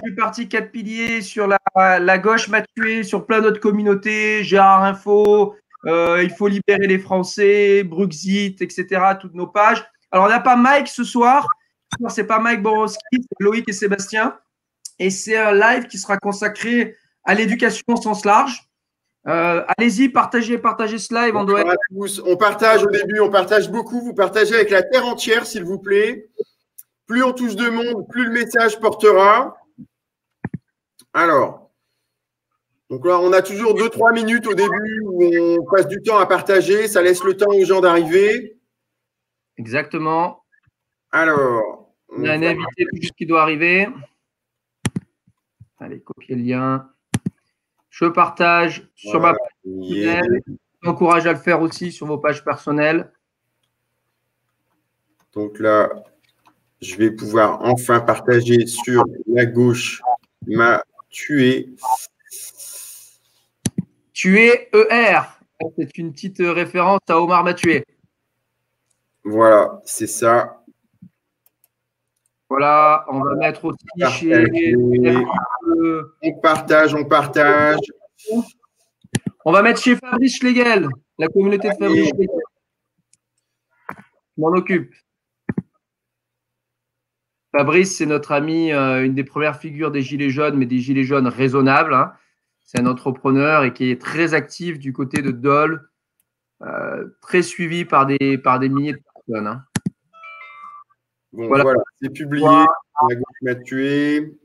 suis parti 4 piliers sur la gauche m'a tué, sur plein d'autres communautés, Gérard Info, il faut libérer les Français, Bruxit, etc. Toutes nos pages. Alors, on n'a pas Mike ce soir. C'est pas Mike Borowski, c'est Loïc et Sébastien. Et c'est un live qui sera consacré à l'éducation au sens large. Allez-y, partagez ce live. On partage au début, on partage beaucoup. Vous partagez avec la terre entière, s'il vous plaît. Plus on touche de monde, plus le message portera. Alors, donc là, on a toujours 2-3 minutes au début où on passe du temps à partager. Ça laisse le temps aux gens d'arriver. Exactement. Alors, on a un invité qui doit arriver. Allez, copier le lien. Je partage sur ma page personnelle. J'encourage à le faire aussi sur vos pages personnelles. Donc là, je vais pouvoir enfin partager sur la gauche m'a tué. Tué ER. C'est une petite référence à Omar m'a tué. Voilà, c'est ça. Voilà, on va mettre aussi chez… On partage. On va mettre chez Fabrice Schlegel, la communauté de Fabrice Schlegel. Je m'en occupe. Fabrice, c'est notre ami, une des premières figures des Gilets jaunes, mais des Gilets jaunes raisonnables. Hein. C'est un entrepreneur et qui est très actif du côté de Dole, très suivi par des milliers de personnes. Hein. Bon, voilà, c'est publié. La gauche m'a tué.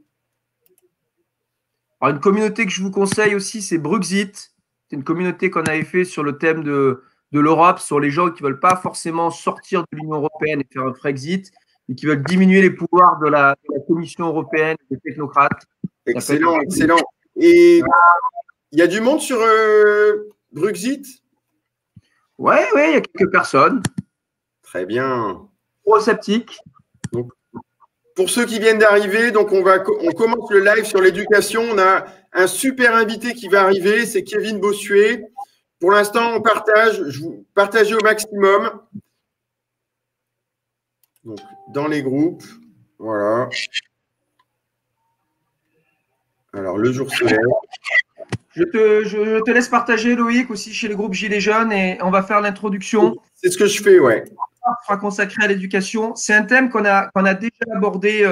Alors, une communauté que je vous conseille aussi, c'est Bruxit. C'est une communauté qu'on avait fait sur le thème de l'Europe, sur les gens qui ne veulent pas forcément sortir de l'Union européenne et faire un Frexit, mais qui veulent diminuer les pouvoirs de la Commission européenne, des technocrates. Excellent. Et il y a du monde sur Bruxit? Oui, il y a quelques personnes. Très bien. Trop sceptiques. Donc, pour ceux qui viennent d'arriver, donc on commence le live sur l'éducation. On a un super invité qui va arriver, c'est Kevin Bossuet. Pour l'instant, on partage. Je vous partage au maximum. Donc, dans les groupes, voilà. Alors, le jour se lève. Je te laisse partager, Loïc, aussi chez les groupes Gilets jaunes et on va faire l'introduction. C'est ce que je fais, ouais. Sera consacré à l'éducation. C'est un thème qu'on a déjà abordé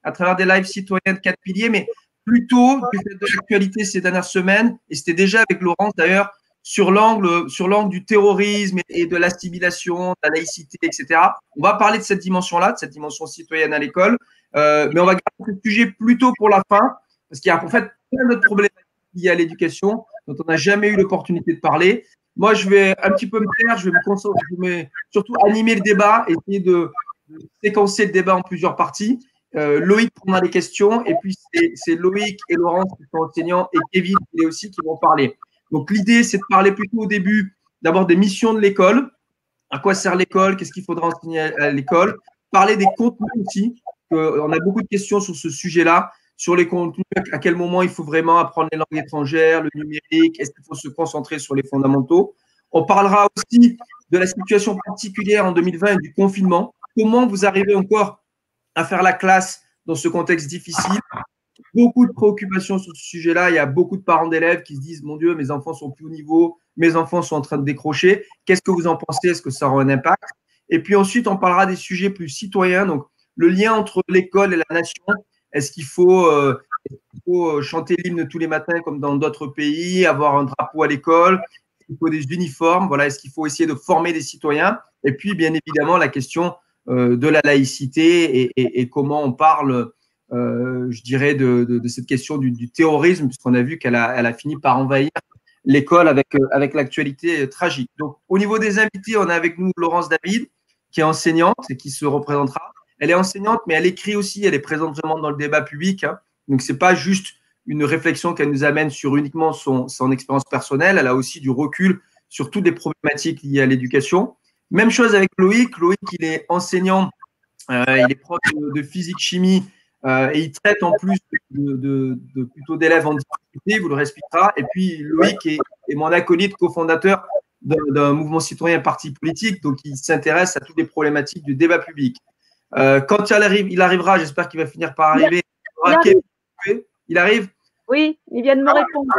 à travers des lives citoyens de 4 piliers, mais plutôt du fait de l'actualité ces dernières semaines. Et c'était déjà avec Laurence, d'ailleurs, sur l'angle du terrorisme et de l'assimilation, de la laïcité, etc. On va parler de cette dimension-là, de cette dimension citoyenne à l'école, mais on va garder ce sujet plutôt pour la fin, parce qu'il y a en fait plein d'autres problématiques liées à l'éducation dont on n'a jamais eu l'opportunité de parler. Moi, je vais un petit peu me taire, je vais me concentrer, surtout animer le débat, essayer de séquencer le débat en plusieurs parties. Loïc prendra les questions, et puis c'est Loïc et Laurence qui sont enseignants, et Kevin qui est aussi qui vont parler. Donc, l'idée, c'est de parler plutôt au début d'abord des missions de l'école, à quoi sert l'école, qu'est-ce qu'il faudra enseigner à l'école, parler des contenus aussi, on a beaucoup de questions sur ce sujet-là, sur les contenus, à quel moment il faut vraiment apprendre les langues étrangères, le numérique, est-ce qu'il faut se concentrer sur les fondamentaux. On parlera aussi de la situation particulière en 2020 et du confinement. Comment vous arrivez encore à faire la classe dans ce contexte difficile? Beaucoup de préoccupations sur ce sujet-là. Il y a beaucoup de parents d'élèves qui se disent « Mon Dieu, mes enfants sont plus au niveau, mes enfants sont en train de décrocher. Qu'est-ce que vous en pensez? Est-ce que ça aura un impact ?» Et puis ensuite, on parlera des sujets plus citoyens, donc le lien entre l'école et la nation. Est-ce qu'il faut chanter l'hymne tous les matins comme dans d'autres pays, avoir un drapeau à l'école? Est-ce qu'il faut des uniformes? Voilà, est-ce qu'il faut essayer de former des citoyens? Et puis, bien évidemment, la question de la laïcité et comment on parle, je dirais, de cette question du terrorisme, puisqu'on a vu qu'elle a fini par envahir l'école avec l'actualité tragique. Donc, au niveau des invités, on a avec nous Laurence David, qui est enseignante et qui se représentera. Elle est enseignante, mais elle écrit aussi, elle est présente vraiment dans le débat public. Hein. Donc, ce n'est pas juste une réflexion qu'elle nous amène sur uniquement son expérience personnelle. Elle a aussi du recul sur toutes les problématiques liées à l'éducation. Même chose avec Loïc. Loïc, il est enseignant, il est prof de physique-chimie et il traite en plus plutôt d'élèves en difficulté, vous le expliquera. Et puis, Loïc est mon acolyte cofondateur d'un mouvement citoyen parti politique, donc il s'intéresse à toutes les problématiques du débat public. Quand il arrivera, j'espère qu'il va finir par arriver, Bossuet. Il arrive? Oui, il vient de me répondre.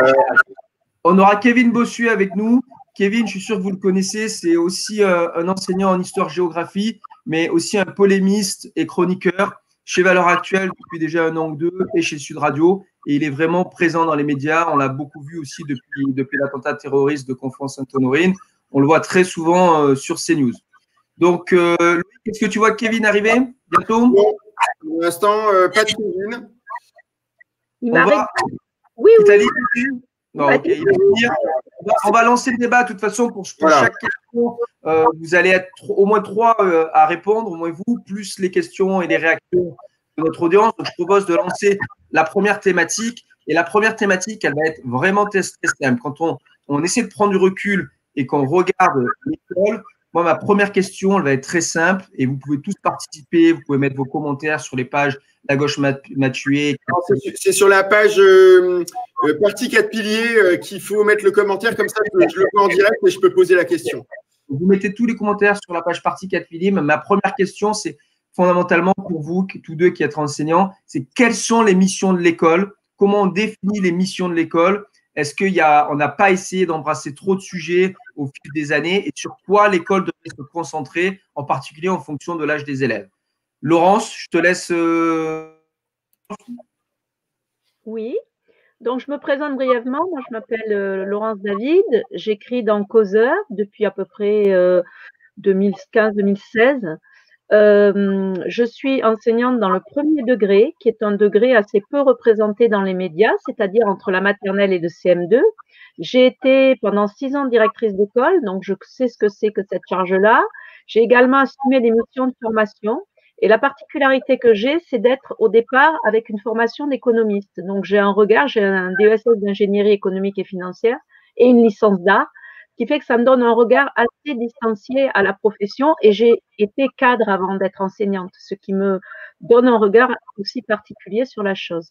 On aura Kevin Bossuet avec nous. Kevin, je suis sûr que vous le connaissez, c'est aussi un enseignant en histoire-géographie, mais aussi un polémiste et chroniqueur chez Valeurs Actuelles depuis déjà 1 an ou 2 et chez Sud Radio. Et il est vraiment présent dans les médias. On l'a beaucoup vu aussi depuis l'attentat terroriste de Conflans-Sainte-Honorine. On le voit très souvent sur CNews. Donc, Louis, est-ce que tu vois Kevin arriver bientôt? Bon, pour l'instant, pas de Kevin. Il m'a répondu. Oui, il t'a dit oui. non, okay. On va lancer le débat de toute façon pour voilà. Chaque question. Vous allez être au moins 3 à répondre, au moins vous, plus les questions et les réactions de notre audience. Donc, je propose de lancer la première thématique. Et la première thématique, elle va être vraiment très simple. Quand on essaie de prendre du recul et qu'on regarde l'école, moi, ma première question, elle va être très simple et vous pouvez tous participer. Vous pouvez mettre vos commentaires sur les pages La Gauche m'a tué. C'est sur la page partie 4 piliers qu'il faut mettre le commentaire. Comme ça, je le vois en direct et je peux poser la question. Vous mettez tous les commentaires sur la page partie 4 piliers. Ma première question, c'est fondamentalement pour vous, tous deux qui êtes enseignants, c'est quelles sont les missions de l'école? Comment on définit les missions de l'école? Est-ce qu'on n'a pas essayé d'embrasser trop de sujets au fil des années et sur quoi l'école devrait se concentrer, en particulier en fonction de l'âge des élèves? Laurence, je te laisse. Oui, donc je me présente brièvement. Moi, je m'appelle Laurence David. J'écris dans Causeur depuis à peu près 2015-2016. Je suis enseignante dans le 1er degré, qui est un degré assez peu représenté dans les médias, c'est-à-dire entre la maternelle et le CM2. J'ai été pendant 6 ans directrice d'école, donc je sais ce que c'est que cette charge-là. J'ai également assumé des missions de formation. Et la particularité que j'ai, c'est d'être au départ avec une formation d'économiste. Donc j'ai un DESS d'ingénierie économique et financière et une licence d'art, qui fait que ça me donne un regard assez distancié à la profession et j'ai été cadre avant d'être enseignante, ce qui me donne un regard aussi particulier sur la chose.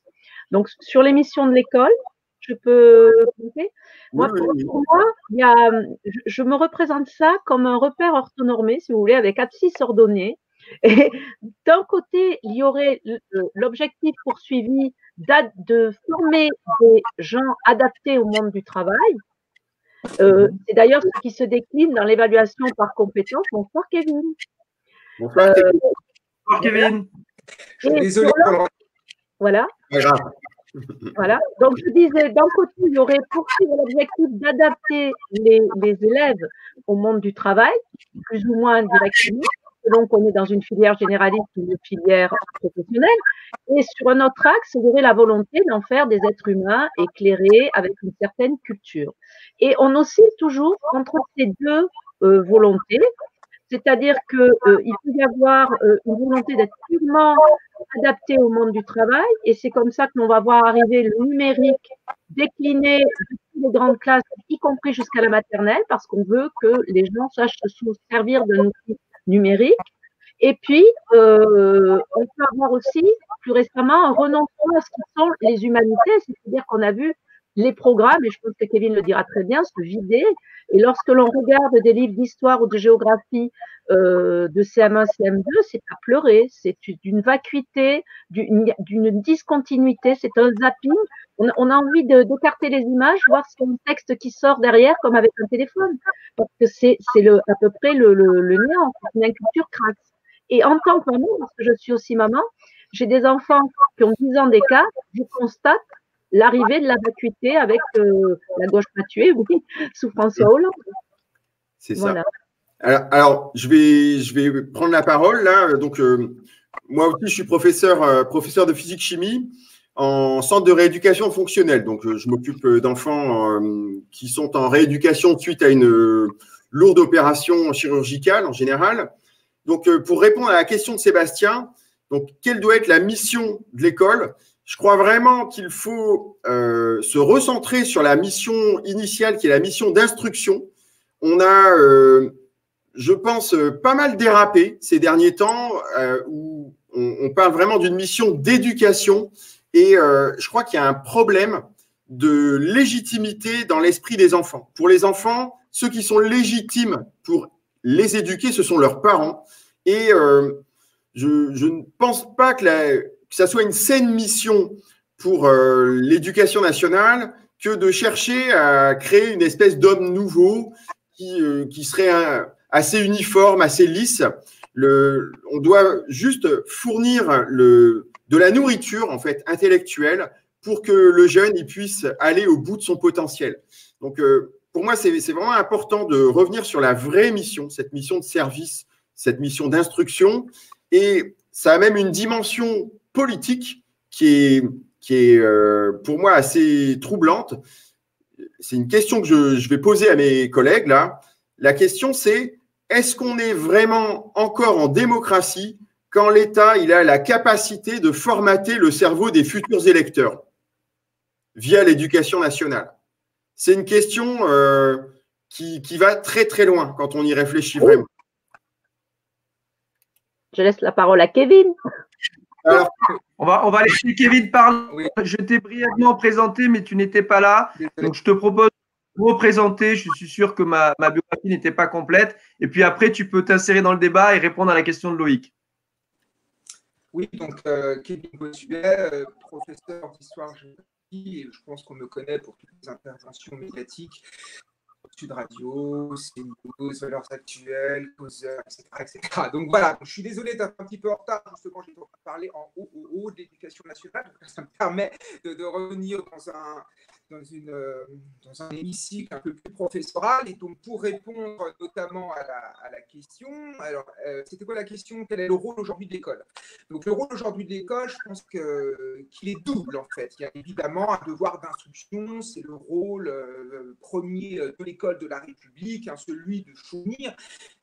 Donc, sur les missions de l'école, je peux compter. Moi, pour moi, je me représente ça comme un repère orthonormé, si vous voulez, avec abscisse ordonnée. Et d'un côté, il y aurait l'objectif poursuivi de former des gens adaptés au monde du travail. C'est d'ailleurs ce qui se décline dans l'évaluation par compétence. Bonsoir Kevin. Bonsoir Kevin. Désolé. Voilà. Voilà. Donc je disais, d'un côté, il y aurait poursuivre l'objectif d'adapter les élèves au monde du travail, plus ou moins directement, selon qu'on est dans une filière généraliste ou une filière professionnelle. Et sur un autre axe, il y aurait la volonté d'en faire des êtres humains éclairés avec une certaine culture. Et on oscille toujours entre ces deux volontés, c'est-à-dire qu'il peut y avoir une volonté d'être purement adapté au monde du travail, et c'est comme ça que l'on va voir arriver le numérique décliné depuis les grandes classes, y compris jusqu'à la maternelle, parce qu'on veut que les gens sachent se servir d'un outil numérique. Et puis, on peut avoir aussi, plus récemment, un renoncement à ce qui sont les humanités, c'est-à-dire qu'on a vu les programmes, et je pense que Kevin le dira très bien, se vider. Et lorsque l'on regarde des livres d'histoire ou de géographie de CM1, CM2, c'est à pleurer, c'est d'une vacuité, d'une discontinuité, c'est un zapping. On a envie d'écarter les images, voir si y a un texte qui sort derrière, comme avec un téléphone, parce que c'est à peu près le néant, c'est une inculture crasse. Et en tant que maman, parce que je suis aussi maman, j'ai des enfants qui ont 10 ans d'écart, je constate l'arrivée de la vacuité avec la gauche m'a tué, oui, sous François Hollande. C'est ça. Voilà. Alors, je vais prendre la parole là. Donc, moi aussi, je suis professeur de physique-chimie en centre de rééducation fonctionnelle. Donc, je m'occupe d'enfants qui sont en rééducation suite à une lourde opération chirurgicale en général. Donc, pour répondre à la question de Sébastien, donc, quelle doit être la mission de l'école ? Je crois vraiment qu'il faut se recentrer sur la mission initiale qui est la mission d'instruction. On a, je pense, pas mal dérapé ces derniers temps où on parle vraiment d'une mission d'éducation et je crois qu'il y a un problème de légitimité dans l'esprit des enfants. Pour les enfants, ceux qui sont légitimes pour les éduquer, ce sont leurs parents. Et je ne pense pas que ça soit une saine mission pour l'éducation nationale que de chercher à créer une espèce d'homme nouveau qui serait assez uniforme, assez lisse. On doit juste fournir de la nourriture en fait intellectuelle pour que le jeune il puisse aller au bout de son potentiel. Donc, pour moi, c'est vraiment important de revenir sur la vraie mission, cette mission de service, cette mission d'instruction. Et ça a même une dimension politique qui est pour moi assez troublante. C'est une question que je vais poser à mes collègues là. La question, c'est est-ce qu'on est vraiment encore en démocratie quand l'État il a la capacité de formater le cerveau des futurs électeurs via l'éducation nationale? C'est une question qui va très très loin quand on y réfléchit vraiment. Je laisse la parole à Kevin. Alors, on va laisser Kevin parler. Oui. Je t'ai brièvement présenté, mais tu n'étais pas là. Donc, je te propose de représenter. Je suis sûr que ma biographie n'était pas complète. Et puis après, tu peux t'insérer dans le débat et répondre à la question de Loïc. Oui, donc Kevin Bossuet, professeur d'histoire-géographie, et je pense qu'on me connaît pour toutes les interventions médiatiques. Sud Radio, CNews, Valeurs Actuelles, Causeur, etc. Donc voilà, je suis désolé d'être un petit peu en retard, justement, j'ai parlé en haut de l'éducation nationale, donc ça me permet de revenir dans un hémicycle un peu plus professoral. Et donc, pour répondre notamment à la question, alors, c'était quoi la question? Quel est le rôle aujourd'hui de l'école? Donc, le rôle aujourd'hui de l'école, je pense qu'il est double, en fait. Il y a évidemment un devoir d'instruction, c'est le rôle premier de l'école de la République, celui de fournir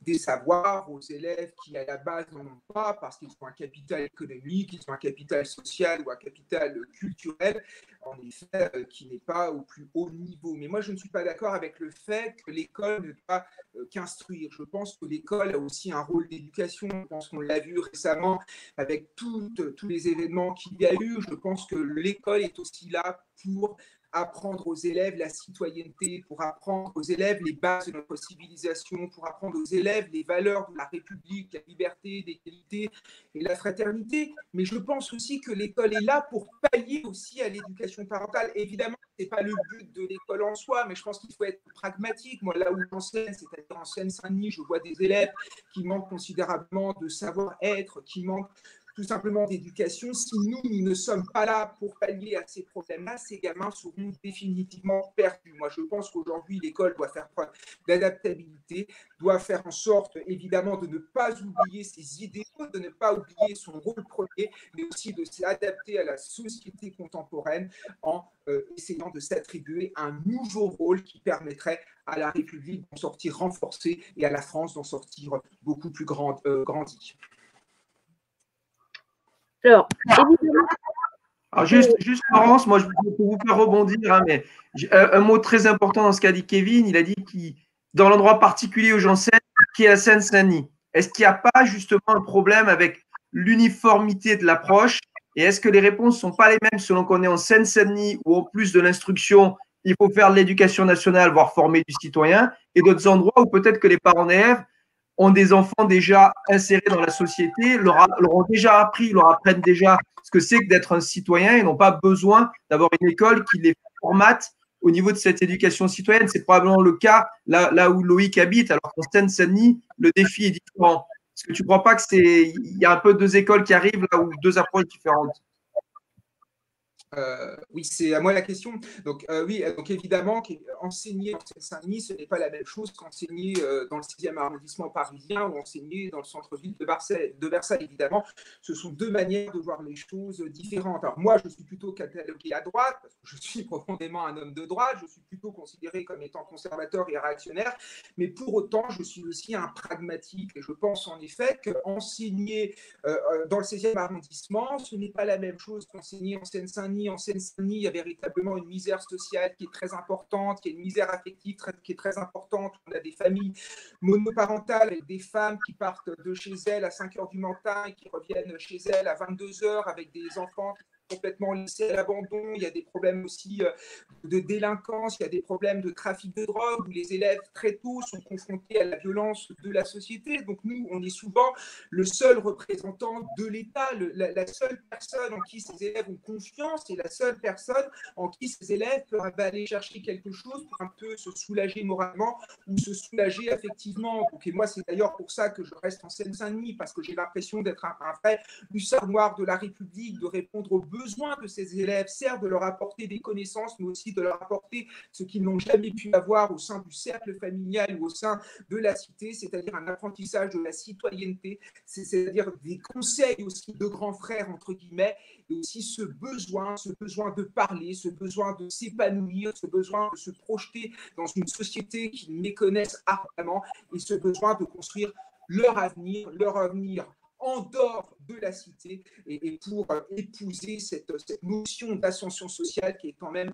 des savoirs aux élèves qui, à la base, n'en ont pas parce qu'ils ont un capital économique, ils ont un capital social ou un capital culturel, en effet, qui n'est pas au plus haut niveau. Mais moi, je ne suis pas d'accord avec le fait que l'école ne doit qu'instruire. Je pense que l'école a aussi un rôle d'éducation. Je pense qu'on l'a vu récemment avec tous les événements qu'il y a eu. Je pense que l'école est aussi là pour apprendre aux élèves la citoyenneté, pour apprendre aux élèves les bases de notre civilisation, pour apprendre aux élèves les valeurs de la République, la liberté, l'égalité et la fraternité. Mais je pense aussi que l'école est là pour pallier aussi à l'éducation parentale. Évidemment, ce n'est pas le but de l'école en soi, mais je pense qu'il faut être pragmatique. Moi, là où j'enseigne, c'est-à-dire en Seine-Saint-Denis, je vois des élèves qui manquent considérablement de savoir-être, qui manquent tout simplement d'éducation. Si nous ne sommes pas là pour pallier à ces problèmes-là, ces gamins seront définitivement perdus. Moi, je pense qu'aujourd'hui, l'école doit faire preuve d'adaptabilité, doit faire en sorte, évidemment, de ne pas oublier ses idéaux, de ne pas oublier son rôle premier, mais aussi de s'adapter à la société contemporaine en essayant de s'attribuer un nouveau rôle qui permettrait à la République d'en sortir renforcée et à la France d'en sortir beaucoup plus grandie. Alors, évidemment. Alors juste Laurence, moi je peux vous faire rebondir, hein, mais un mot très important dans ce qu'a dit Kevin, il a dit qu'il, dans l'endroit particulier où j'enseigne, qui est à Seine-Saint-Denis, est-ce qu'il n'y a pas justement un problème avec l'uniformité de l'approche et est-ce que les réponses ne sont pas les mêmes selon qu'on est en Seine-Saint-Denis où en plus de l'instruction, il faut faire de l'éducation nationale, voire former du citoyen, et d'autres endroits où peut-être que les parents d'élèves ont des enfants déjà insérés dans la société, leur ont déjà appris, leur apprennent déjà ce que c'est que d'être un citoyen et n'ont pas besoin d'avoir une école qui les formate au niveau de cette éducation citoyenne. C'est probablement le cas là où Loïc habite, alors qu'en Seine-Saint-Denis, le défi est différent. Est-ce que tu ne crois pas qu'il y a un peu deux écoles qui arrivent là où deux approches différentes? Oui, c'est à moi la question. Donc, oui, donc évidemment, enseigner en Seine-Saint-Denis, ce n'est pas la même chose qu'enseigner dans le 6e arrondissement parisien ou enseigner dans le centre-ville de Versailles. Évidemment, ce sont deux manières de voir les choses différentes. Alors, moi, je suis plutôt catalogué à droite, parce que je suis profondément un homme de droite, je suis plutôt considéré comme étant conservateur et réactionnaire, mais pour autant, je suis aussi un pragmatique. Et je pense en effet qu'enseigner dans le 16e arrondissement, ce n'est pas la même chose qu'enseigner en Seine-Saint-Denis. En Seine-Saint-Denis, il y a véritablement une misère sociale qui est très importante, qui est une misère affective qui est très importante. On a des familles monoparentales avec des femmes qui partent de chez elles à 5 h du matin et qui reviennent chez elles à 22 h avec des enfants qui complètement laissés à l'abandon, il y a des problèmes aussi de délinquance, il y a des problèmes de trafic de drogue, où les élèves très tôt sont confrontés à la violence de la société. Donc nous, on est souvent le seul représentant de l'État, la seule personne en qui ces élèves ont confiance et la seule personne en qui ces élèves peuvent aller chercher quelque chose pour un peu se soulager moralement ou se soulager affectivement. Donc, et moi, c'est d'ailleurs pour ça que je reste en Seine-Saint-Denis, parce que j'ai l'impression d'être un vrai hussard noir de la République, de répondre aux besoins de ces élèves, certes de leur apporter des connaissances, mais aussi de leur apporter ce qu'ils n'ont jamais pu avoir au sein du cercle familial ou au sein de la cité, c'est-à-dire un apprentissage de la citoyenneté, c'est-à-dire des conseils aussi de grands frères, entre guillemets, et aussi ce besoin de parler, ce besoin de s'épanouir, ce besoin de se projeter dans une société qui méconnaissent ardemment, et ce besoin de construire leur avenir en dehors de la cité, et pour épouser cette notion d'ascension sociale qui est quand même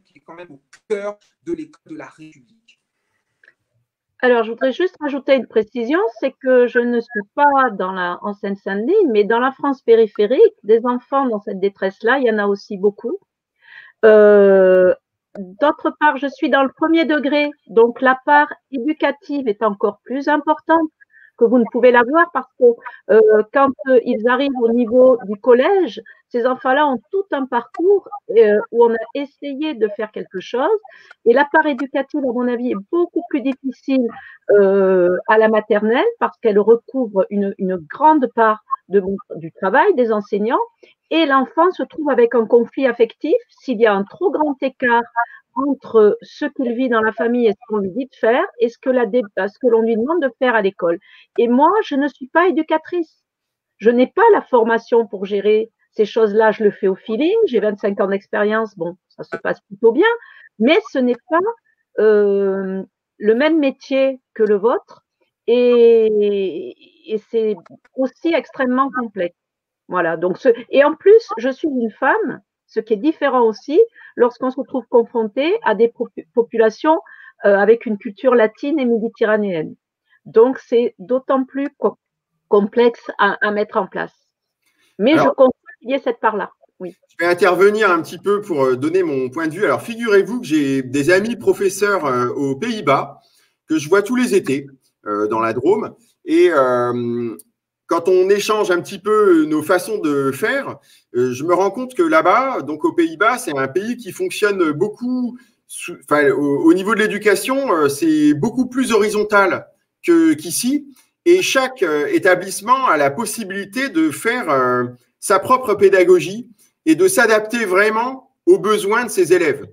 au cœur de l'école de la République. Alors, je voudrais juste rajouter une précision, c'est que je ne suis pas en Seine-Saint-Denis, mais dans la France périphérique, des enfants dans cette détresse-là, il y en a aussi beaucoup. D'autre part, je suis dans le premier degré, donc la part éducative est encore plus importante que vous ne pouvez l'avoir, parce que quand ils arrivent au niveau du collège, ces enfants-là ont tout un parcours où on a essayé de faire quelque chose, et la part éducative, à mon avis, est beaucoup plus difficile à la maternelle, parce qu'elle recouvre une grande part du travail des enseignants, et l'enfant se trouve avec un conflit affectif s'il y a un trop grand écart entre ce qu'il vit dans la famille et ce qu'on lui dit de faire et ce que l'on lui demande de faire à l'école. Et moi, je ne suis pas éducatrice. Je n'ai pas la formation pour gérer ces choses-là. Je le fais au feeling. J'ai 25 ans d'expérience. Bon, ça se passe plutôt bien. Mais ce n'est pas le même métier que le vôtre. Et c'est aussi extrêmement complexe. Voilà. Donc, et en plus, je suis une femme, ce qui est différent aussi lorsqu'on se retrouve confronté à des populations avec une culture latine et méditerranéenne. Donc, c'est d'autant plus complexe à mettre en place. Mais alors, je comprends qu'il y ait cette part-là. Oui. Je vais intervenir un petit peu pour donner mon point de vue. Alors, figurez-vous que j'ai des amis professeurs aux Pays-Bas que je vois tous les étés dans la Drôme. Et quand on échange un petit peu nos façons de faire, je me rends compte que là-bas, donc aux Pays-Bas, c'est un pays qui fonctionne beaucoup, au niveau de l'éducation, c'est beaucoup plus horizontal qu'ici. Et chaque établissement a la possibilité de faire sa propre pédagogie et de s'adapter vraiment aux besoins de ses élèves.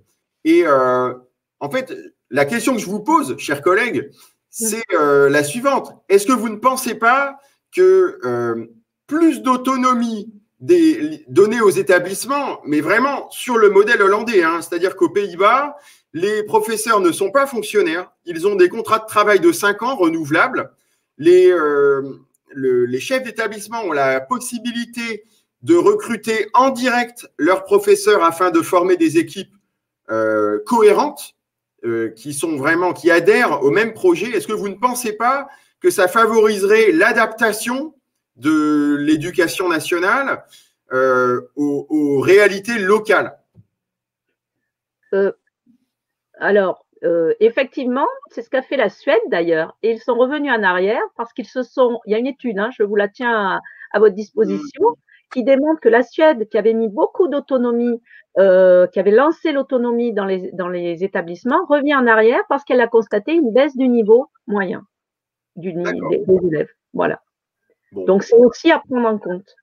Et en fait, la question que je vous pose, chers collègues, c'est la suivante. Est-ce que vous ne pensez pas que plus d'autonomie donnée aux établissements, mais vraiment sur le modèle hollandais, hein, c'est-à-dire qu'aux Pays-Bas, les professeurs ne sont pas fonctionnaires, ils ont des contrats de travail de 5 ans renouvelables, les chefs d'établissement ont la possibilité de recruter en direct leurs professeurs afin de former des équipes cohérentes, qui adhèrent au même projet. Est-ce que vous ne pensez pas que ça favoriserait l'adaptation de l'éducation nationale aux réalités locales? Effectivement, c'est ce qu'a fait la Suède d'ailleurs. Et ils sont revenus en arrière parce il y a une étude, hein, je vous la tiens à votre disposition, qui démontre que la Suède, qui avait mis beaucoup d'autonomie, qui avait lancé l'autonomie dans les établissements, revient en arrière parce qu'elle a constaté une baisse du niveau moyen des élèves. Voilà. Bon. Donc, c'est aussi à prendre en compte.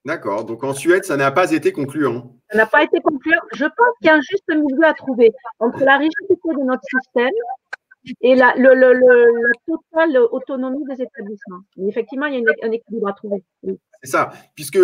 D'accord. Donc, en Suède, ça n'a pas été concluant. Ça n'a pas été concluant. Je pense qu'il y a un juste milieu à trouver entre la rigidité de notre système et la totale autonomie des établissements. Mais effectivement, il y a un équilibre à trouver. Oui. C'est ça. Puisque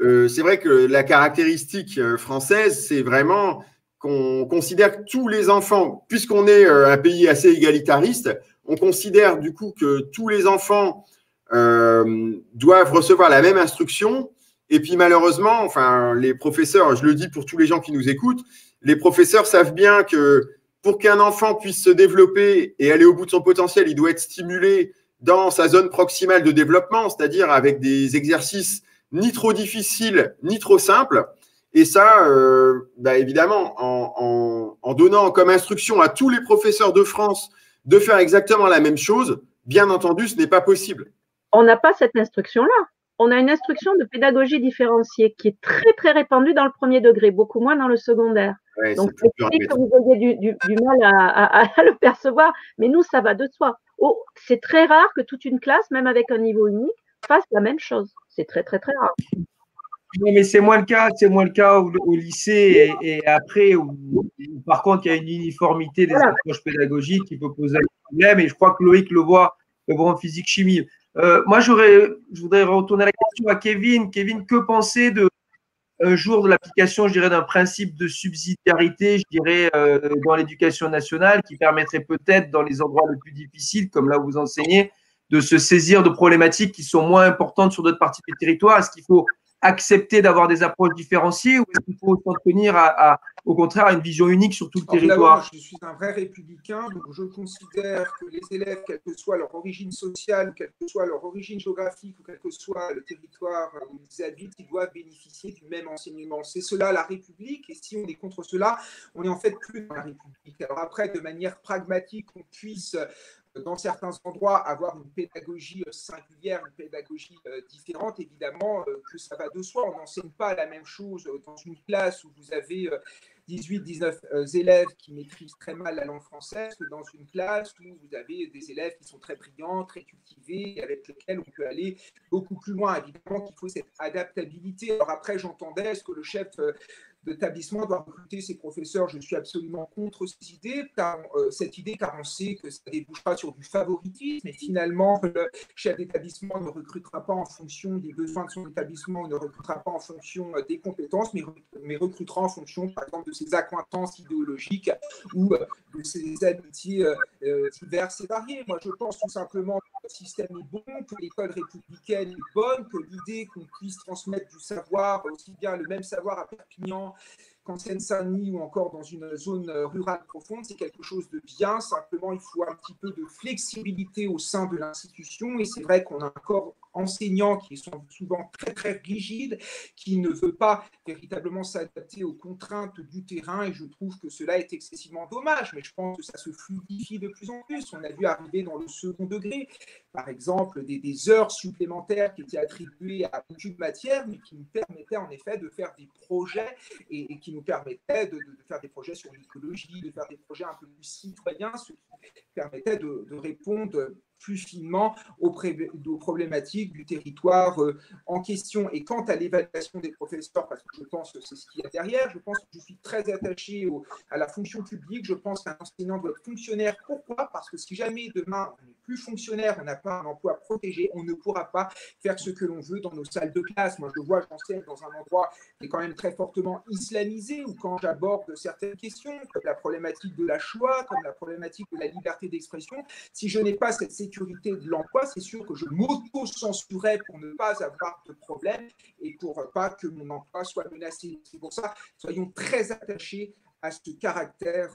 c'est vrai que la caractéristique française, c'est vraiment qu'on considère que tous les enfants, puisqu'on est un pays assez égalitariste, on considère du coup que tous les enfants doivent recevoir la même instruction. Et puis malheureusement, enfin, les professeurs, je le dis pour tous les gens qui nous écoutent, les professeurs savent bien que pour qu'un enfant puisse se développer et aller au bout de son potentiel, il doit être stimulé dans sa zone proximale de développement, c'est-à-dire avec des exercices ni trop difficiles, ni trop simples. Et ça, évidemment, en donnant comme instruction à tous les professeurs de France de faire exactement la même chose, bien entendu, ce n'est pas possible. On n'a pas cette instruction-là. On a une instruction de pédagogie différenciée qui est très, très répandue dans le premier degré, beaucoup moins dans le secondaire. Ouais, donc, c'est que vous ayez du mal à le percevoir, mais nous, ça va de soi. C'est très rare que toute une classe, même avec un niveau unique, fasse la même chose. C'est très, très, très rare. Non, mais c'est moins le cas au lycée et après, où, par contre, il y a une uniformité des approches pédagogiques qui peut poser un problème, et je crois que Loïc le voit en physique-chimie. Moi, je voudrais retourner la question à Kevin. Kevin, que penser un jour de l'application, je dirais, d'un principe de subsidiarité, je dirais, dans l'éducation nationale, qui permettrait peut-être, dans les endroits les plus difficiles, comme là où vous enseignez, de se saisir de problématiques qui sont moins importantes sur d'autres parties du territoire? Est-ce qu'il faut accepter d'avoir des approches différenciées, ou est-ce qu'il faut s'en tenir au contraire à une vision unique sur tout le territoire? Moi, je suis un vrai républicain, donc je considère que les élèves, quelle que soit leur origine sociale, quelle que soit leur origine géographique, ou quel que soit le territoire où ils habitent, ils doivent bénéficier du même enseignement. C'est cela la République, et si on est contre cela, on est en fait plus dans la République. Alors après, de manière pragmatique, on puisse dans certains endroits avoir une pédagogie singulière, une pédagogie différente, évidemment que ça va de soi. On n'enseigne pas la même chose dans une classe où vous avez 18-19 élèves qui maîtrisent très mal la langue française que dans une classe où vous avez des élèves qui sont très brillants, très cultivés, avec lesquels on peut aller beaucoup plus loin. Évidemment qu'il faut cette adaptabilité. Alors après, j'entendais, est-ce que le chef d'établissement doit recruter ses professeurs? Je suis absolument contre cette idée, car on sait que ça débouchera sur du favoritisme, et finalement, le chef d'établissement ne recrutera pas en fonction des besoins de son établissement, ne recrutera pas en fonction des compétences, mais recrutera en fonction, par exemple, de ses accointances idéologiques ou de ses amitiés diverses et variées. Moi, je pense tout simplement que le système est bon, que l'école républicaine est bonne, que l'idée qu'on puisse transmettre du savoir, aussi bien le même savoir à Perpignan qu'en Seine-Saint-Denis ou encore dans une zone rurale profonde, c'est quelque chose de bien. Simplement, il faut un petit peu de flexibilité au sein de l'institution, et c'est vrai qu'on a un corps enseignant qui sont souvent très très rigides, qui ne veut pas véritablement s'adapter aux contraintes du terrain, et je trouve que cela est excessivement dommage, mais je pense que ça se fluidifie de plus en plus. On a vu arriver dans le second degré, par exemple, des heures supplémentaires qui étaient attribuées à aucune matière, mais qui nous permettaient en effet de faire des projets, et qui nous permettaient de faire des projets sur l'écologie, de faire des projets un peu plus citoyens, ce qui permettait de répondre plus finement aux problématiques du territoire en question. Et quant à l'évaluation des professeurs, parce que je pense que c'est ce qu'il y a derrière, je pense que je suis très attaché à la fonction publique. Je pense qu'un enseignant doit être fonctionnaire. Pourquoi? Parce que si jamais demain on n'est plus fonctionnaire, on n'a pas un emploi protégé, on ne pourra pas faire ce que l'on veut dans nos salles de classe. Moi, je vois, j'enseigne dans un endroit qui est quand même très fortement islamisé, où quand j'aborde certaines questions, comme la problématique de la Shoah, comme la problématique de la liberté d'expression, si je n'ai pas cette sécurité de l'emploi, c'est sûr que je m'auto-censurerais pour ne pas avoir de problème et pour pas que mon emploi soit menacé. C'est pour ça, soyons très attachés à ce caractère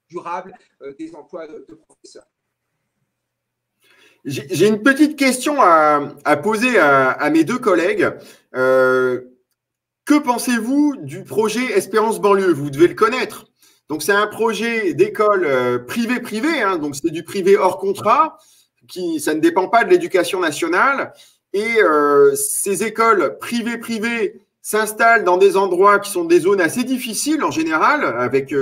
durable des emplois de professeurs. J'ai une petite question à poser à mes deux collègues. Que pensez-vous du projet Espérance Banlieue? Vous devez le connaître. Donc, c'est un projet d'école privée, hein, donc c'est du privé hors contrat, ça ne dépend pas de l'éducation nationale. Et ces écoles privées s'installent dans des endroits qui sont des zones assez difficiles en général, avec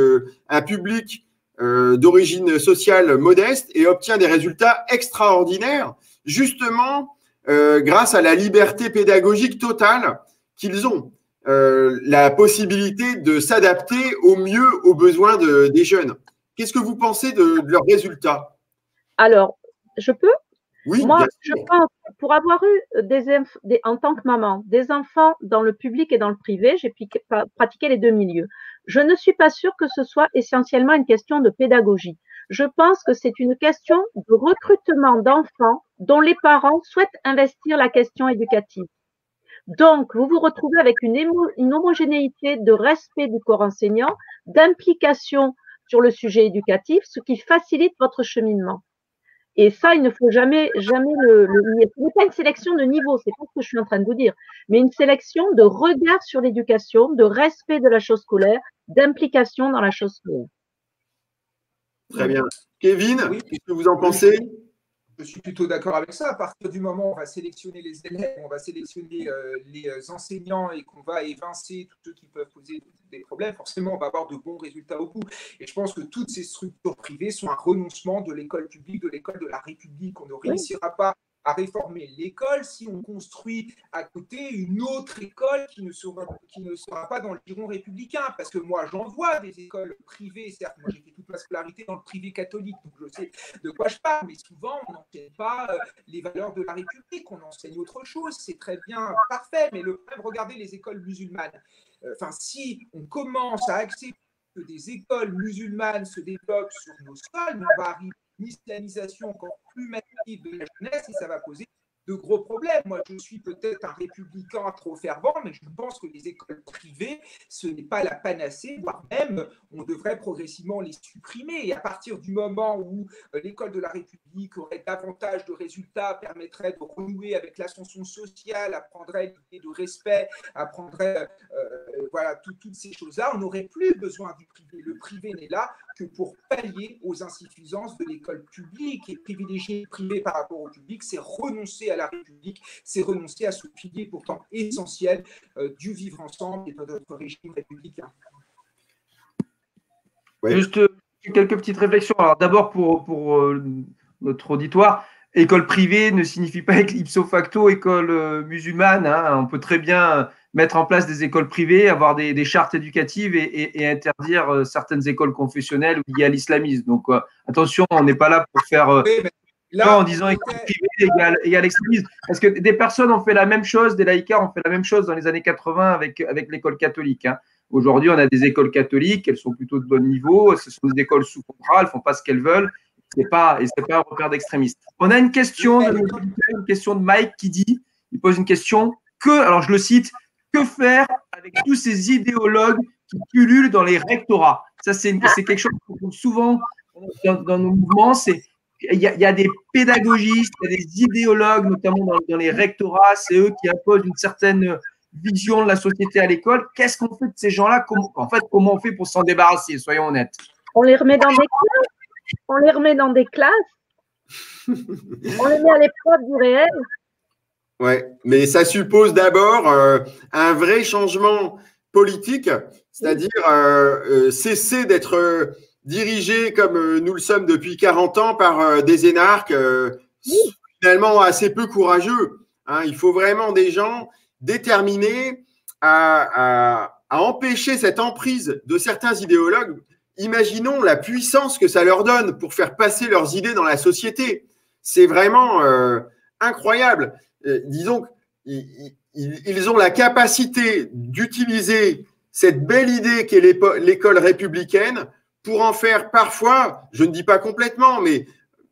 un public d'origine sociale modeste, et obtient des résultats extraordinaires, justement grâce à la liberté pédagogique totale qu'ils ont. La possibilité de s'adapter au mieux aux besoins des jeunes. Qu'est-ce que vous pensez de leurs résultats? Alors, je peux? Oui, moi, je pense, pour avoir eu en tant que maman, des enfants dans le public et dans le privé, j'ai pratiqué les deux milieux. Je ne suis pas sûre que ce soit essentiellement une question de pédagogie. Je pense que c'est une question de recrutement d'enfants dont les parents souhaitent investir la question éducative. Donc, vous vous retrouvez avec une homogénéité de respect du corps enseignant, d'implication sur le sujet éducatif, ce qui facilite votre cheminement. Et ça, il ne faut jamais nier. Ce n'est pas une sélection de niveau, c'est pas ce que je suis en train de vous dire, mais une sélection de regard sur l'éducation, de respect de la chose scolaire, d'implication dans la chose scolaire. Très bien. Kevin, Oui. qu'est-ce que vous en pensez? Je suis plutôt d'accord avec ça. À partir du moment où on va sélectionner les élèves, on va sélectionner les enseignants et qu'on va évincer tous ceux qui peuvent poser des problèmes, forcément, on va avoir de bons résultats au bout. Et je pense que toutes ces structures privées sont un renoncement de l'école publique, de l'école de la République. On ne réussira pas à réformer l'école si on construit à côté une autre école qui ne sera pas dans le giron républicain. Parce que moi, j'en vois des écoles privées, certes, moi j'ai fait toute ma scolarité dans le privé catholique, donc je sais de quoi je parle, mais souvent on n'enseigne pas les valeurs de la République, on enseigne autre chose, c'est très bien, parfait, mais le problème, regardez les écoles musulmanes. Si on commence à accepter que des écoles musulmanes se développent sur nos sols, on va arriver une islamisation encore plus massive de la jeunesse et ça va poser de gros problèmes. Moi, je suis peut-être un républicain trop fervent, mais je pense que les écoles privées, ce n'est pas la panacée, voire même, on devrait progressivement les supprimer. Et à partir du moment où l'école de la République aurait davantage de résultats, permettrait de renouer avec l'ascension sociale, apprendrait l'idée de respect, apprendrait voilà, toutes ces choses-là, on n'aurait plus besoin du privé. Le privé n'est là que pour pallier aux insuffisances de l'école publique. Et privilégier le privé par rapport au public, c'est renoncer à la République, c'est renoncer à ce pilier pourtant essentiel du vivre ensemble et de notre régime républicain. Ouais. Juste quelques petites réflexions. Alors d'abord pour notre auditoire, école privée ne signifie pas ipso facto école musulmane. Hein. On peut très bien mettre en place des écoles privées, avoir des chartes éducatives et interdire certaines écoles confessionnelles liées à l'islamisme. Donc attention, on n'est pas là pour faire là, en disant école privée égale extrémisme. Parce que des personnes ont fait la même chose, des laïcards ont fait la même chose dans les années 80 avec l'école catholique. Hein. Aujourd'hui, on a des écoles catholiques, elles sont plutôt de bon niveau, ce sont des écoles sous contrat, elles ne font pas ce qu'elles veulent, et ce n'est pas un repère d'extrémistes. On a une question de Mike qui dit, il pose une question, alors je le cite, que faire avec tous ces idéologues qui pullulent dans les rectorats? Ça, c'est quelque chose qu'on trouve souvent dans nos mouvements, il y a des pédagogistes, il y a des idéologues, notamment dans les rectorats, c'est eux qui imposent une certaine vision de la société à l'école. Qu'est-ce qu'on fait de ces gens-là? Comment on fait pour s'en débarrasser? Soyons honnêtes. On les remet dans des classes. On les remet dans des classes. On les met à l'épreuve du réel. Oui, mais ça suppose d'abord un vrai changement politique, c'est-à-dire cesser d'être dirigé comme nous le sommes depuis 40 ans par des énarques finalement assez peu courageux. Hein. Il faut vraiment des gens déterminés à empêcher cette emprise de certains idéologues. Imaginons la puissance que ça leur donne pour faire passer leurs idées dans la société. C'est vraiment incroyable. Disons qu'ils ont la capacité d'utiliser cette belle idée qu'est l'école républicaine pour en faire parfois, je ne dis pas complètement, mais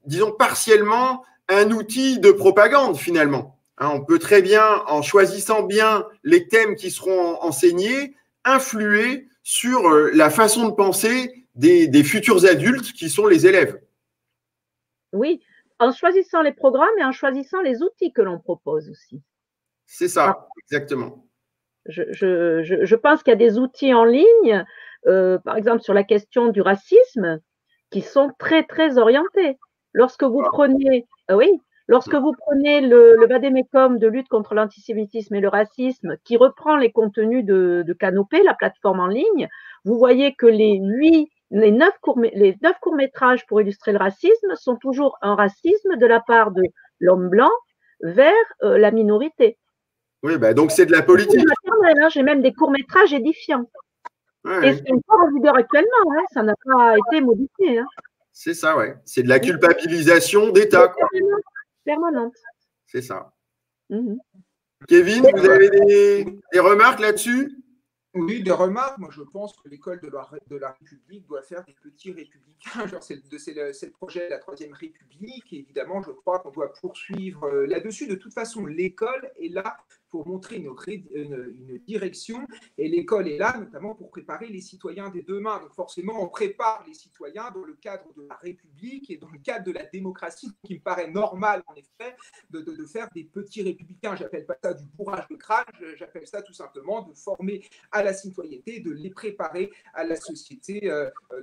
disons partiellement, un outil de propagande finalement. Hein, on peut très bien, en choisissant bien les thèmes qui seront enseignés, influer sur la façon de penser des futurs adultes qui sont les élèves. Oui, en choisissant les programmes et en choisissant les outils que l'on propose aussi. C'est ça, exactement. Je pense qu'il y a des outils en ligne, par exemple sur la question du racisme, qui sont très, très orientés. Lorsque vous prenez, lorsque vous prenez le Vademecum de lutte contre l'antisémitisme et le racisme, qui reprend les contenus de Canopé, la plateforme en ligne, vous voyez que les 9 courts-métrages pour illustrer le racisme sont toujours un racisme de la part de l'homme blanc vers la minorité. Oui, bah donc c'est de la politique. J'ai même des courts-métrages édifiants. Ouais. Et c'est encore en vigueur actuellement, hein, ça n'a pas été modifié. Hein. C'est ça, ouais. C'est de la culpabilisation d'État. Permanente. C'est ça. Kevin, vous avez des remarques là-dessus? Oui, des remarques. Moi, je pense que l'école de la République doit faire des petits républicains. C'est le projet de la Troisième République. Et évidemment, je crois qu'on doit poursuivre là-dessus. De toute façon, l'école est là pour montrer une direction. Et l'école est là, notamment pour préparer les citoyens des demain. Donc forcément, on prépare les citoyens dans le cadre de la République et dans le cadre de la démocratie, qui me paraît normal, en effet, de faire des petits républicains. J'appelle pas ça du bourrage de crâne, j'appelle ça tout simplement de former à la citoyenneté, de les préparer à la société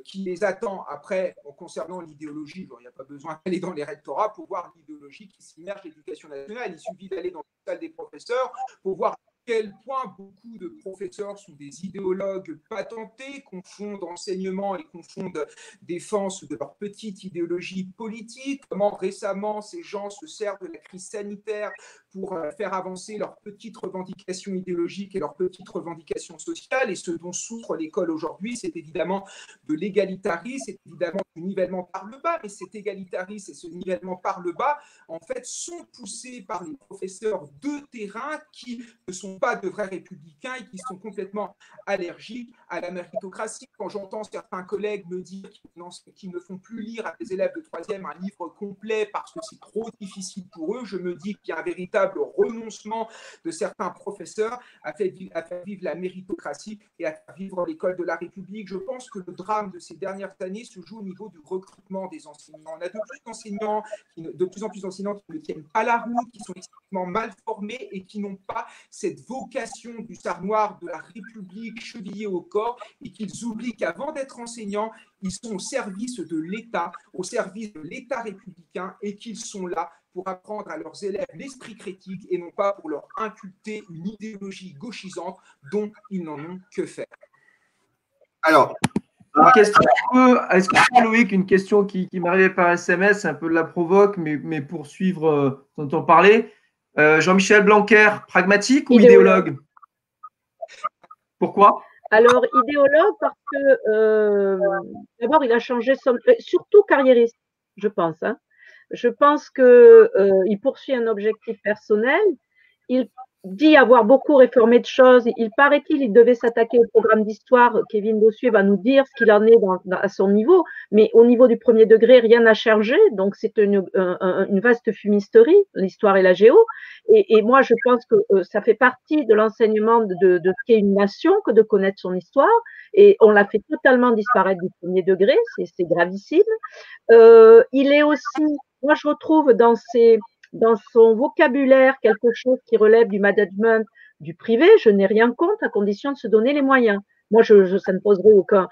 qui les attend. Après, concernant l'idéologie, il n'y a pas besoin d'aller dans les rectorats pour voir l'idéologie qui s'immerge l'éducation nationale. Il suffit d'aller dans la salle des professeurs pour voir à quel point beaucoup de professeurs sont des idéologues patentés, confondent enseignement et confondent défense de leur petite idéologie politique, comment récemment ces gens se servent de la crise sanitaire pour faire avancer leurs petites revendications idéologiques et leurs petites revendications sociales. Et ce dont souffre l'école aujourd'hui, c'est évidemment de l'égalitarisme, c'est évidemment du nivellement par le bas, mais cet égalitarisme et ce nivellement par le bas, en fait, sont poussés par les professeurs de terrain qui ne sont pas de vrais républicains et qui sont complètement allergiques à la méritocratie. Quand j'entends certains collègues me dire qu'ils ne font plus lire à des élèves de 3e un livre complet parce que c'est trop difficile pour eux, je me dis qu'il y a un véritable renoncement de certains professeurs à faire vivre la méritocratie et à faire vivre l'école de la République. Je pense que le drame de ces dernières années se joue au niveau du recrutement des enseignants. On a de plus en plus d'enseignants qui ne tiennent pas la route, qui sont extrêmement mal formés et qui n'ont pas cette vocation du sar noir de la République chevillée au corps, et qu'ils oublient qu'avant d'être enseignants, ils sont au service de l'État, au service de l'État républicain, et qu'ils sont là pour apprendre à leurs élèves l'esprit critique et non pas pour leur inculter une idéologie gauchisante dont ils n'en ont que faire. Alors, est-ce que Loïc, une question qui m'arrivait par SMS, un peu de la provoque, mais pour suivre dont on parlait. Jean-Michel Blanquer, pragmatique ou idéologue? Pourquoi? Alors, idéologue parce que d'abord, il a changé surtout carriériste, je pense. Hein. Je pense qu'il poursuit un objectif personnel. Il dit avoir beaucoup réformé de choses. Il paraît-il, il devait s'attaquer au programme d'histoire. Kevin Bossuet va nous dire ce qu'il en est à son niveau. Mais au niveau du premier degré, rien n'a changé. Donc, c'est une vaste fumisterie, l'histoire et la géo. Et moi, je pense que ça fait partie de l'enseignement de ce qu'est une nation que de connaître son histoire. Et on l'a fait totalement disparaître du premier degré. C'est gravissime. Il est aussi, moi, je retrouve dans son vocabulaire quelque chose qui relève du management du privé. Je n'ai rien contre à condition de se donner les moyens. Moi, ça ne poserait aucun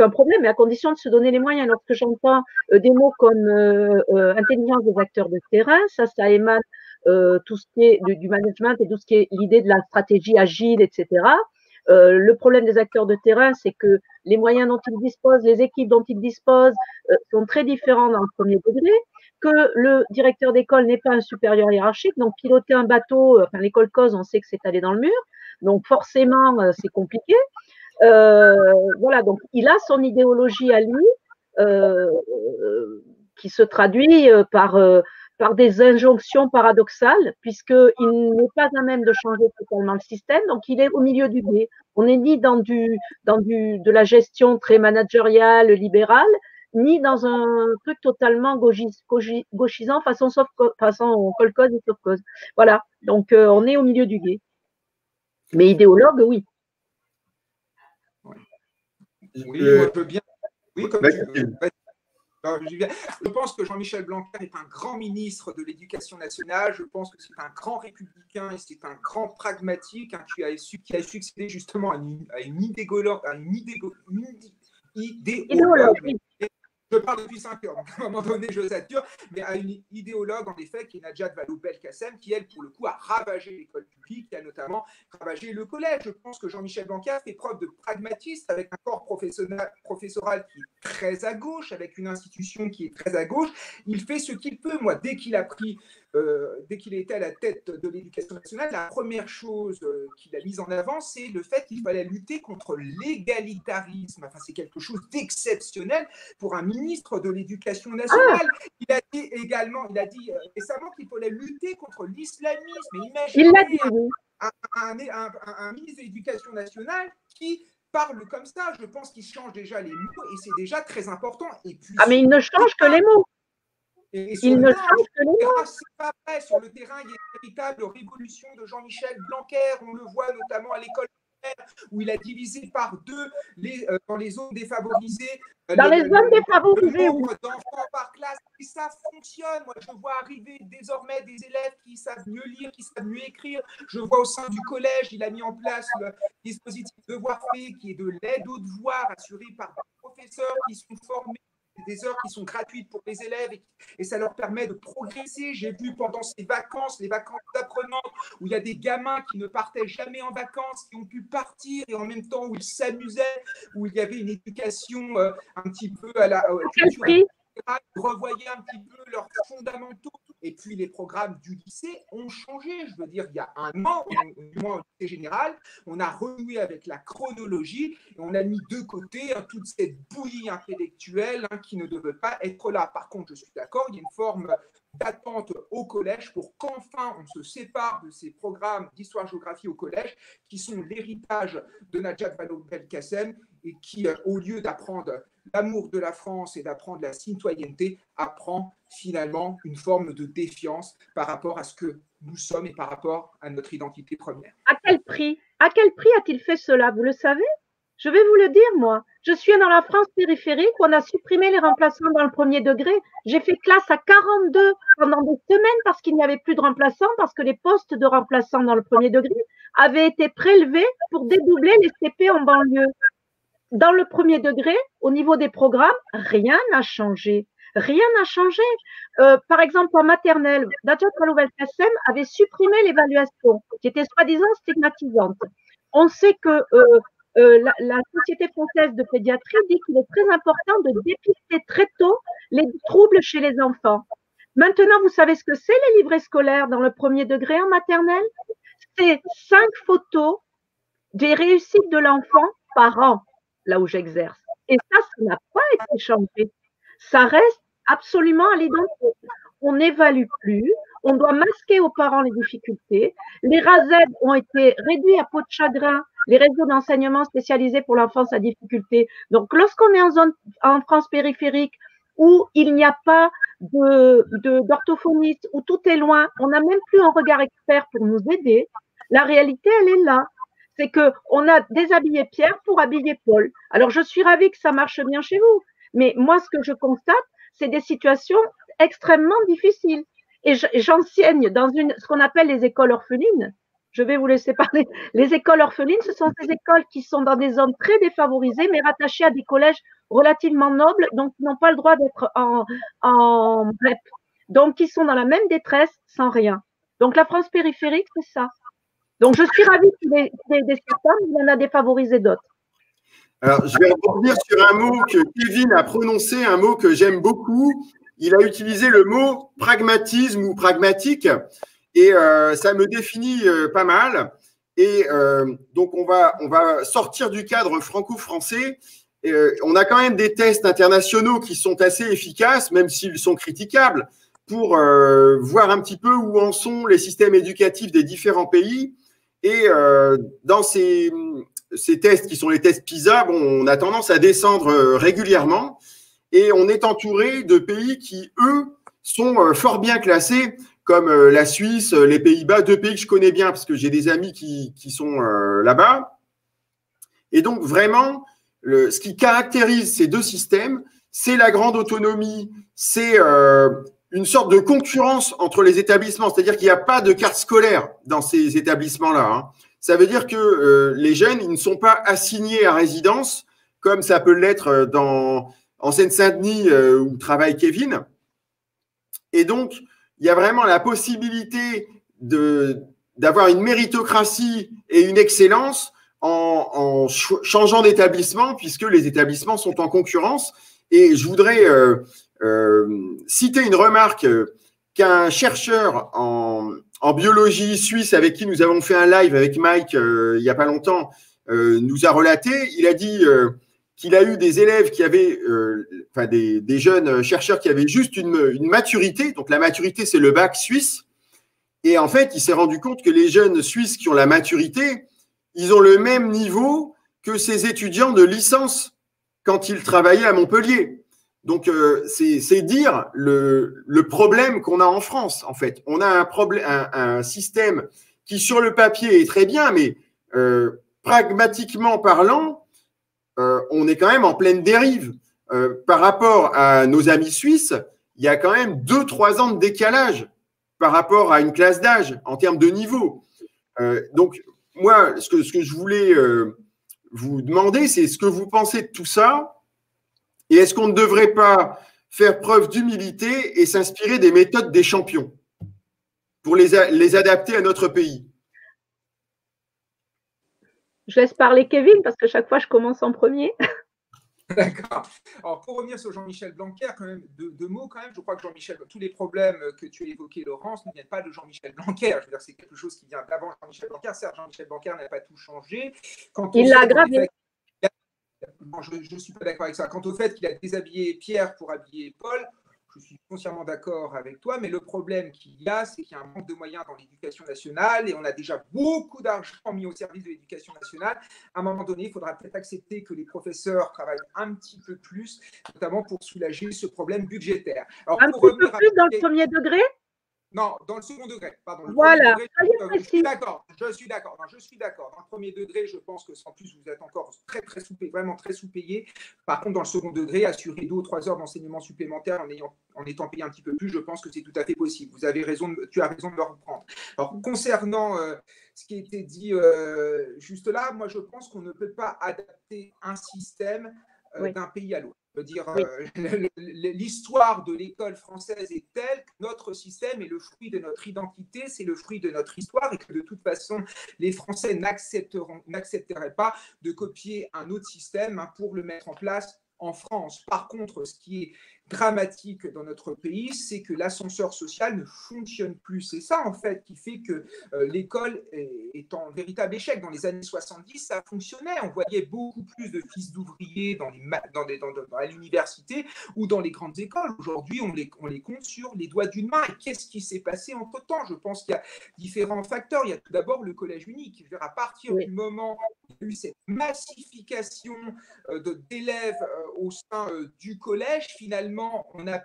problème, mais à condition de se donner les moyens. Lorsque j'entends des mots comme intelligence des acteurs de terrain, ça émane tout ce qui est du management et tout ce qui est l'idée de la stratégie agile, etc. Le problème des acteurs de terrain, c'est que les moyens dont ils disposent, les équipes dont ils disposent sont très différents dans le premier degré, que le directeur d'école n'est pas un supérieur hiérarchique, donc piloter un bateau, les kolkhozes, on sait que c'est aller dans le mur, donc forcément, c'est compliqué. Voilà, donc il a son idéologie à lui, qui se traduit par des injonctions paradoxales, puisqu'il n'est pas à même de changer totalement le système, donc il est au milieu du gué. On n'est ni dans de la gestion très managériale, libérale, ni dans un truc totalement gauchisant, façon kolkhoz et sovkhoz. Voilà, donc on est au milieu du gué. Mais idéologue, oui. Oui, on peut bien. Oui, comme tu veux. Je pense que Jean-Michel Blanquer est un grand ministre de l'Éducation nationale. Je pense que c'est un grand républicain et c'est un grand pragmatique qui a succédé justement à une idéologue. Je parle depuis 5 heures, donc à un moment donné, je sature, mais à une idéologue, en effet, qui est Najat Vallaud-Belkacem, qui, elle, pour le coup, a ravagé l'école publique, qui a notamment ravagé le collège. Je pense que Jean-Michel Blanquer fait preuve de pragmatisme avec un corps professoral qui est très à gauche, avec une institution qui est très à gauche. Il fait ce qu'il peut. Moi, dès qu'il était à la tête de l'Éducation nationale, la première chose qu'il a mise en avant, c'est le fait qu'il fallait lutter contre l'égalitarisme. Enfin, c'est quelque chose d'exceptionnel pour un ministre de l'Éducation nationale. Il a dit récemment qu'il fallait lutter contre l'islamisme. Imaginez un ministre de l'Éducation nationale qui parle comme ça. Je pense qu'il change déjà les mots et c'est déjà très important. Et puis, mais il ne change que les mots. Et sur le terrain, c'est pas vrai. Sur le terrain, il y a une véritable révolution de Jean-Michel Blanquer. On le voit notamment à l'école où il a divisé par 2 dans les zones défavorisées. Dans les zones défavorisées, le nombre d'enfants par classe. Et ça fonctionne. Moi, je vois arriver désormais des élèves qui savent mieux lire, qui savent mieux écrire. Je vois au sein du collège, il a mis en place le dispositif Devoir fait, qui est de l'aide aux devoirs assuré par des professeurs qui sont formés, des heures qui sont gratuites pour les élèves et ça leur permet de progresser. J'ai vu pendant ces vacances, les vacances d'apprenants, où il y a des gamins qui ne partaient jamais en vacances, qui ont pu partir et en même temps où ils s'amusaient, où il y avait une éducation un petit peu à la culture, ils revoyaient un petit peu leurs fondamentaux. Et puis, les programmes du lycée ont changé. Je veux dire, il y a un an, du moins au lycée général, on a renoué avec la chronologie et on a mis de côté toute cette bouillie intellectuelle qui ne devait pas être là. Par contre, je suis d'accord, il y a une forme d'attente au collège pour qu'enfin on se sépare de ces programmes d'histoire-géographie au collège qui sont l'héritage de Najat Vallaud-Belkacem et qui, au lieu d'apprendre l'amour de la France et d'apprendre la citoyenneté, apprend finalement une forme de défiance par rapport à ce que nous sommes et par rapport à notre identité première. À quel prix a-t-il fait cela? Vous le savez? Je vais vous le dire, moi. Je suis dans la France périphérique où on a supprimé les remplaçants dans le premier degré. J'ai fait classe à 42 pendant des semaines parce qu'il n'y avait plus de remplaçants, parce que les postes de remplaçants dans le premier degré avaient été prélevés pour dédoubler les CP en banlieue. Dans le premier degré, au niveau des programmes, rien n'a changé. Rien n'a changé. Par exemple, en maternelle, Najat Vallaud-Belkacem avait supprimé l'évaluation, qui était soi-disant stigmatisante. On sait que la Société française de pédiatrie dit qu'il est très important de dépister très tôt les troubles chez les enfants. Maintenant, vous savez ce que c'est les livrets scolaires dans le premier degré en maternelle? C'est 5 photos des réussites de l'enfant par an, là où j'exerce. Et ça n'a pas été changé. Ça reste absolument à l'identique. On n'évalue plus, on doit masquer aux parents les difficultés. Les RASEB ont été réduits à peau de chagrin, les réseaux d'enseignement spécialisés pour l'enfance à difficulté. Donc, lorsqu'on est en France périphérique où il n'y a pas d'orthophonistes, où tout est loin, on n'a même plus un regard expert pour nous aider. La réalité, elle est là. C'est qu'on a déshabillé Pierre pour habiller Paul. Alors, je suis ravie que ça marche bien chez vous. Mais moi, ce que je constate, c'est des situations extrêmement difficiles. Et j'enseigne dans ce qu'on appelle les écoles orphelines. Je vais vous laisser parler. Les écoles orphelines, ce sont des écoles qui sont dans des zones très défavorisées, mais rattachées à des collèges relativement nobles, donc qui n'ont pas le droit d'être en REP. Donc, qui sont dans la même détresse sans rien. Donc, la France périphérique, c'est ça. Donc, je suis ravie qu'il y ait des certains, mais il y en a défavorisé d'autres. Alors, je vais rebondir sur un mot que Kevin a prononcé, un mot que j'aime beaucoup. Il a utilisé le mot pragmatisme ou pragmatique et ça me définit pas mal. Et donc, on va sortir du cadre franco-français. On a quand même des tests internationaux qui sont assez efficaces, même s'ils sont critiquables, pour voir un petit peu où en sont les systèmes éducatifs des différents pays. Et dans ces tests qui sont les tests PISA, on a tendance à descendre régulièrement et on est entouré de pays qui, eux, sont fort bien classés, comme la Suisse, les Pays-Bas, 2 pays que je connais bien parce que j'ai des amis qui sont là-bas. Et donc, vraiment, ce qui caractérise ces 2 systèmes, c'est la grande autonomie, c'est une sorte de concurrence entre les établissements, c'est-à-dire qu'il n'y a pas de carte scolaire dans ces établissements-là, hein. Ça veut dire que les jeunes, ils ne sont pas assignés à résidence, comme ça peut l'être en Seine-Saint-Denis où travaille Kevin. Et donc, il y a vraiment la possibilité d'avoir une méritocratie et une excellence en changeant d'établissement, puisque les établissements sont en concurrence. Et je voudrais citer une remarque qu'un chercheur en biologie suisse avec qui nous avons fait un live avec Mike il n'y a pas longtemps nous a relaté. Il a dit qu'il a eu des élèves qui avaient, des jeunes chercheurs qui avaient juste une maturité. Donc la maturité, c'est le bac suisse. Et en fait, il s'est rendu compte que les jeunes Suisses qui ont la maturité, ils ont le même niveau que ces étudiants de licence quand ils travaillaient à Montpellier. Donc, c'est dire le problème qu'on a en France, en fait. On a un système qui, sur le papier, est très bien, mais pragmatiquement parlant, on est quand même en pleine dérive. Par rapport à nos amis suisses, il y a quand même 2-3 ans de décalage par rapport à une classe d'âge en termes de niveau. Donc, moi, ce que je voulais vous demander, c'est ce que vous pensez de tout ça et est-ce qu'on ne devrait pas faire preuve d'humilité et s'inspirer des méthodes des champions pour les adapter à notre pays? Je laisse parler Kevin parce que chaque fois, je commence en premier. D'accord. Alors, pour revenir sur Jean-Michel Blanquer, quand même, deux mots quand même. Je crois que Jean-Michel, tous les problèmes que tu as évoqués, Laurence, ne viennent pas de Jean-Michel Blanquer. Je veux dire, c'est quelque chose qui vient d'avant Jean-Michel Blanquer. Certes, Jean-Michel Blanquer n'a pas tout changé. Il l'a aggravé. Bon, je ne suis pas d'accord avec ça. Quant au fait qu'il a déshabillé Pierre pour habiller Paul, je suis foncièrement d'accord avec toi, mais le problème qu'il y a, c'est qu'il y a un manque de moyens dans l'éducation nationale et on a déjà beaucoup d'argent mis au service de l'éducation nationale. À un moment donné, il faudra peut-être accepter que les professeurs travaillent un petit peu plus, notamment pour soulager ce problème budgétaire. Alors, un petit peu plus dans le premier degré ? Non, dans le second degré, pardon. Voilà. Je suis d'accord. Non, je suis d'accord. Dans le premier degré, je pense que en plus, vous êtes encore très, très sous-payé, vraiment très sous-payé. Par contre, dans le second degré, assurer 2 ou 3 heures d'enseignement supplémentaire en étant payé un petit peu plus, je pense que c'est tout à fait possible. Tu as raison de me reprendre. Alors, concernant ce qui a été dit juste là, moi, je pense qu'on ne peut pas adapter un système d'un pays à l'autre. Je veux dire, l'histoire de l'école française est telle que notre système est le fruit de notre identité, c'est le fruit de notre histoire et que de toute façon, les Français n'accepteraient pas de copier un autre système pour le mettre en place en France. Par contre, ce qui est dramatique dans notre pays, c'est que l'ascenseur social ne fonctionne plus. C'est ça, en fait, qui fait que l'école est en véritable échec. Dans les années 70, ça fonctionnait. On voyait beaucoup plus de fils d'ouvriers à l'université ou dans les grandes écoles. Aujourd'hui, on les compte sur les doigts d'une main. Et qu'est-ce qui s'est passé entre-temps? Je pense qu'il y a différents facteurs. Il y a tout d'abord le collège unique. Je veux dire, à partir du moment où il y a eu cette massification d'élèves au sein du collège, finalement, on a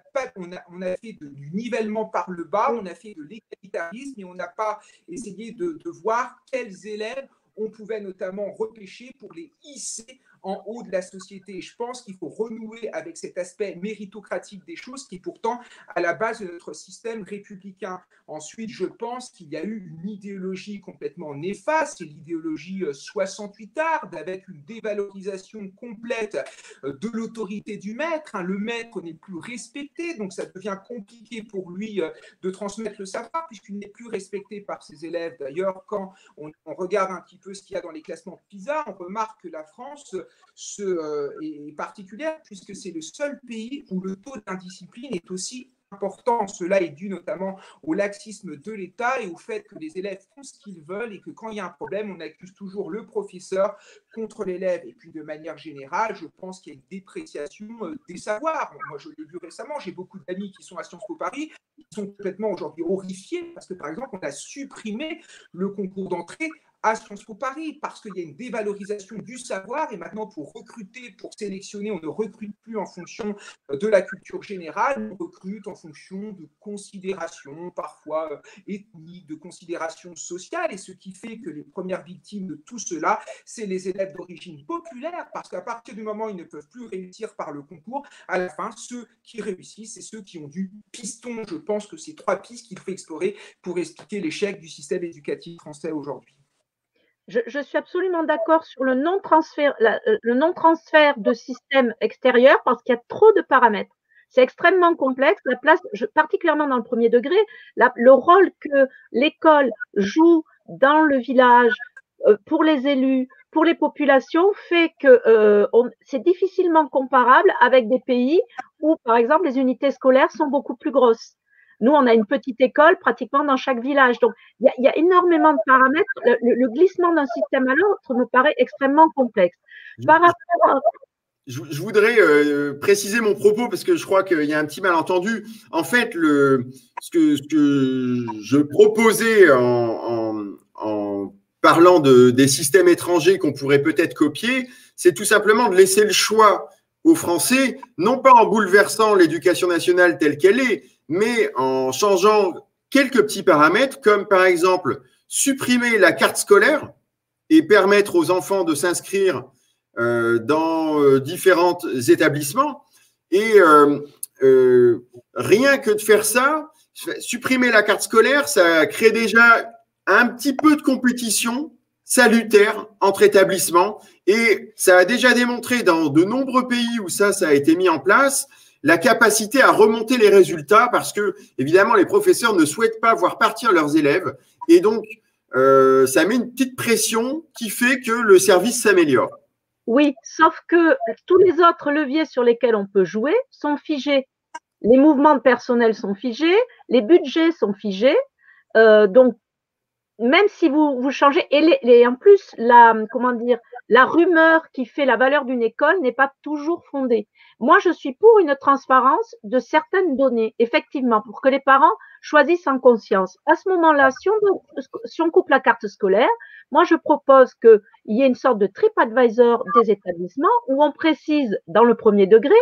fait du nivellement par le bas, on a fait de l'égalitarisme et on n'a pas essayé de voir quels élèves on pouvait notamment repêcher pour les hisser en haut de la société. Je pense qu'il faut renouer avec cet aspect méritocratique des choses qui est pourtant à la base de notre système républicain. Ensuite, je pense qu'il y a eu une idéologie complètement néfaste, c'est l'idéologie 68arde avec une dévalorisation complète de l'autorité du maître. Le maître n'est plus respecté, donc ça devient compliqué pour lui de transmettre le savoir puisqu'il n'est plus respecté par ses élèves. D'ailleurs, quand on regarde un petit peu ce qu'il y a dans les classements PISA, on remarque que la France est particulière puisque c'est le seul pays où le taux d'indiscipline est aussi important. Cela est dû notamment au laxisme de l'État et au fait que les élèves font ce qu'ils veulent et que quand il y a un problème, on accuse toujours le professeur contre l'élève. Et puis de manière générale, je pense qu'il y a une dépréciation des savoirs. Moi, je l'ai vu récemment, j'ai beaucoup d'amis qui sont à Sciences Po Paris, qui sont complètement aujourd'hui horrifiés parce que, par exemple, on a supprimé le concours d'entrée à Sciences Po Paris parce qu'il y a une dévalorisation du savoir et maintenant pour recruter, pour sélectionner, on ne recrute plus en fonction de la culture générale, on recrute en fonction de considérations parfois ethniques, de considérations sociales et ce qui fait que les premières victimes de tout cela, c'est les élèves d'origine populaire parce qu'à partir du moment où ils ne peuvent plus réussir par le concours, à la fin, ceux qui réussissent, c'est ceux qui ont du piston. Je pense que c'est 3 pistes qu'il faut explorer pour expliquer l'échec du système éducatif français aujourd'hui. Je suis absolument d'accord sur le non-transfert de système extérieur parce qu'il y a trop de paramètres. C'est extrêmement complexe. La place, particulièrement dans le premier degré, le rôle que l'école joue dans le village, pour les élus, pour les populations, fait que c'est difficilement comparable avec des pays où, par exemple, les unités scolaires sont beaucoup plus grosses. Nous, on a une petite école pratiquement dans chaque village. Donc, il y a énormément de paramètres. Le glissement d'un système à l'autre me paraît extrêmement complexe. Par rapport à... Je voudrais préciser mon propos parce que je crois qu'il y a un petit malentendu. En fait, ce que je proposais en parlant des systèmes étrangers qu'on pourrait peut-être copier, c'est tout simplement de laisser le choix aux Français, non pas en bouleversant l'éducation nationale telle qu'elle est, mais en changeant quelques petits paramètres, comme par exemple supprimer la carte scolaire et permettre aux enfants de s'inscrire dans différents établissements. Et rien que de faire ça, supprimer la carte scolaire, ça crée déjà un petit peu de compétition salutaire entre établissements. Et ça a déjà démontré dans de nombreux pays où ça a été mis en place, la capacité à remonter les résultats parce que, évidemment, les professeurs ne souhaitent pas voir partir leurs élèves. Et donc, ça met une petite pression qui fait que le service s'améliore. Oui, sauf que tous les autres leviers sur lesquels on peut jouer sont figés. Les mouvements de personnel sont figés, les budgets sont figés. Donc, même si vous changez, et en plus, la rumeur qui fait la valeur d'une école n'est pas toujours fondée. Moi, je suis pour une transparence de certaines données, effectivement, pour que les parents choisissent en conscience. À ce moment-là, si on coupe la carte scolaire, moi, je propose qu'il y ait une sorte de TripAdvisor des établissements où on précise dans le premier degré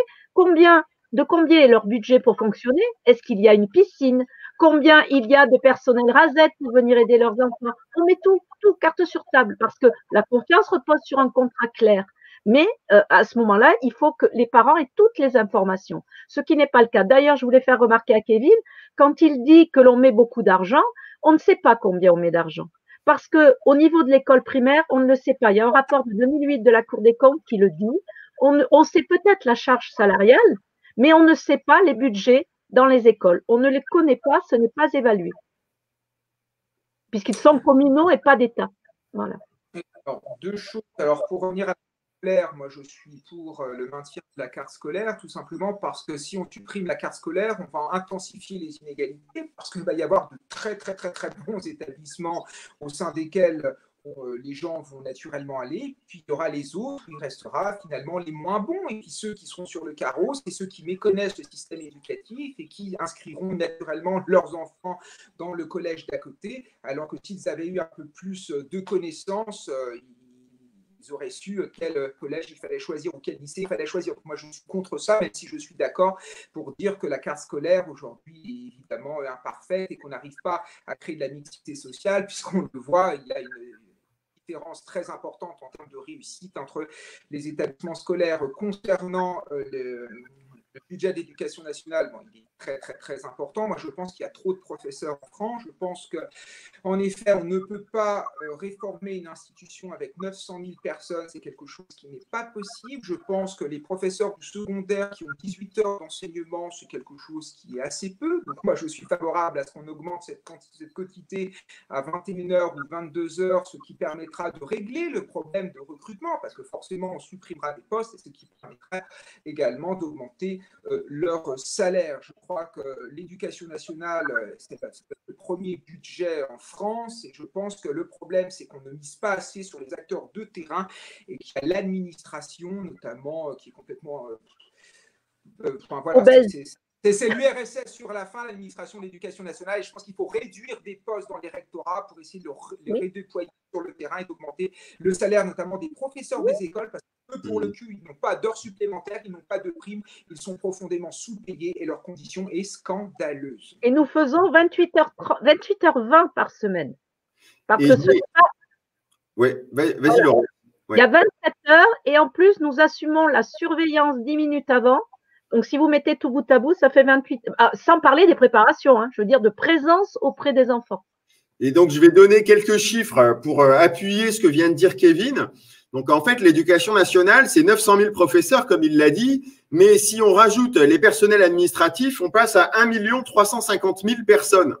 de combien est leur budget pour fonctionner. Est-ce qu'il y a une piscine? Combien il y a de personnel rasette pour venir aider leurs enfants? On met tout carte sur table parce que la confiance repose sur un contrat clair. Mais à ce moment-là, il faut que les parents aient toutes les informations, ce qui n'est pas le cas. D'ailleurs, je voulais faire remarquer à Kevin, quand il dit que l'on met beaucoup d'argent, on ne sait pas combien on met d'argent. Parce que au niveau de l'école primaire, on ne le sait pas. Il y a un rapport de 2008 de la Cour des comptes qui le dit. On sait peut-être la charge salariale, mais on ne sait pas les budgets dans les écoles. On ne les connaît pas, ce n'est pas évalué. Puisqu'ils sont communaux et pas d'État. Voilà. Alors, deux choses. Alors, pour revenir à scolaire, moi je suis pour le maintien de la carte scolaire, tout simplement parce que si on supprime la carte scolaire, on va intensifier les inégalités, parce qu'il va y avoir de très bons établissements au sein desquels les gens vont naturellement aller, puis il y aura les autres, il restera finalement les moins bons, et puis ceux qui seront sur le carreau, c'est ceux qui méconnaissent le système éducatif et qui inscriront naturellement leurs enfants dans le collège d'à côté, alors que s'ils avaient eu un peu plus de connaissances, ils auraient su quel collège il fallait choisir ou quel lycée il fallait choisir. Moi, je suis contre ça, même si je suis d'accord pour dire que la carte scolaire, aujourd'hui, est évidemment imparfaite et qu'on n'arrive pas à créer de la mixité sociale, puisqu'on le voit, il y a une différence très importante en termes de réussite entre les établissements scolaires concernant le budget d'éducation nationale. Bon, il est très important. Moi, je pense qu'il y a trop de professeurs en France. Je pense qu'en effet, on ne peut pas réformer une institution avec 900 000 personnes. C'est quelque chose qui n'est pas possible. Je pense que les professeurs du secondaire qui ont 18 heures d'enseignement, c'est quelque chose qui est assez peu. Donc, moi, je suis favorable à ce qu'on augmente cette quotité à 21 heures ou 22 heures, ce qui permettra de régler le problème de recrutement, parce que forcément, on supprimera des postes, et ce qui permettra également d'augmenter leur salaire. Je crois que l'éducation nationale, c'est le premier budget en France, et je pense que le problème, c'est qu'on ne mise pas assez sur les acteurs de terrain et qu'il y a l'administration, notamment, qui est complètement... voilà, c'est l'URSS sur la fin, l'administration de l'éducation nationale, et je pense qu'il faut réduire des postes dans les rectorats pour essayer de les redéployer sur le terrain et d'augmenter le salaire, notamment des professeurs des écoles, parce que pour le cul, ils n'ont pas d'heures supplémentaires, ils n'ont pas de primes, ils sont profondément sous-payés et leur condition est scandaleuse. Et nous faisons 28h20 par semaine. Parce que Oui, vas-y Laurent. Ouais. Il y a 27 heures et en plus, nous assumons la surveillance 10 minutes avant. Donc, si vous mettez tout bout à bout, ça fait 28, sans parler des préparations, je veux dire de présence auprès des enfants. Et donc, je vais donner quelques chiffres pour appuyer ce que vient de dire Kevin. Donc, en fait, l'éducation nationale, c'est 900 000 professeurs, comme il l'a dit. Mais si on rajoute les personnels administratifs, on passe à 1 350 000 personnes.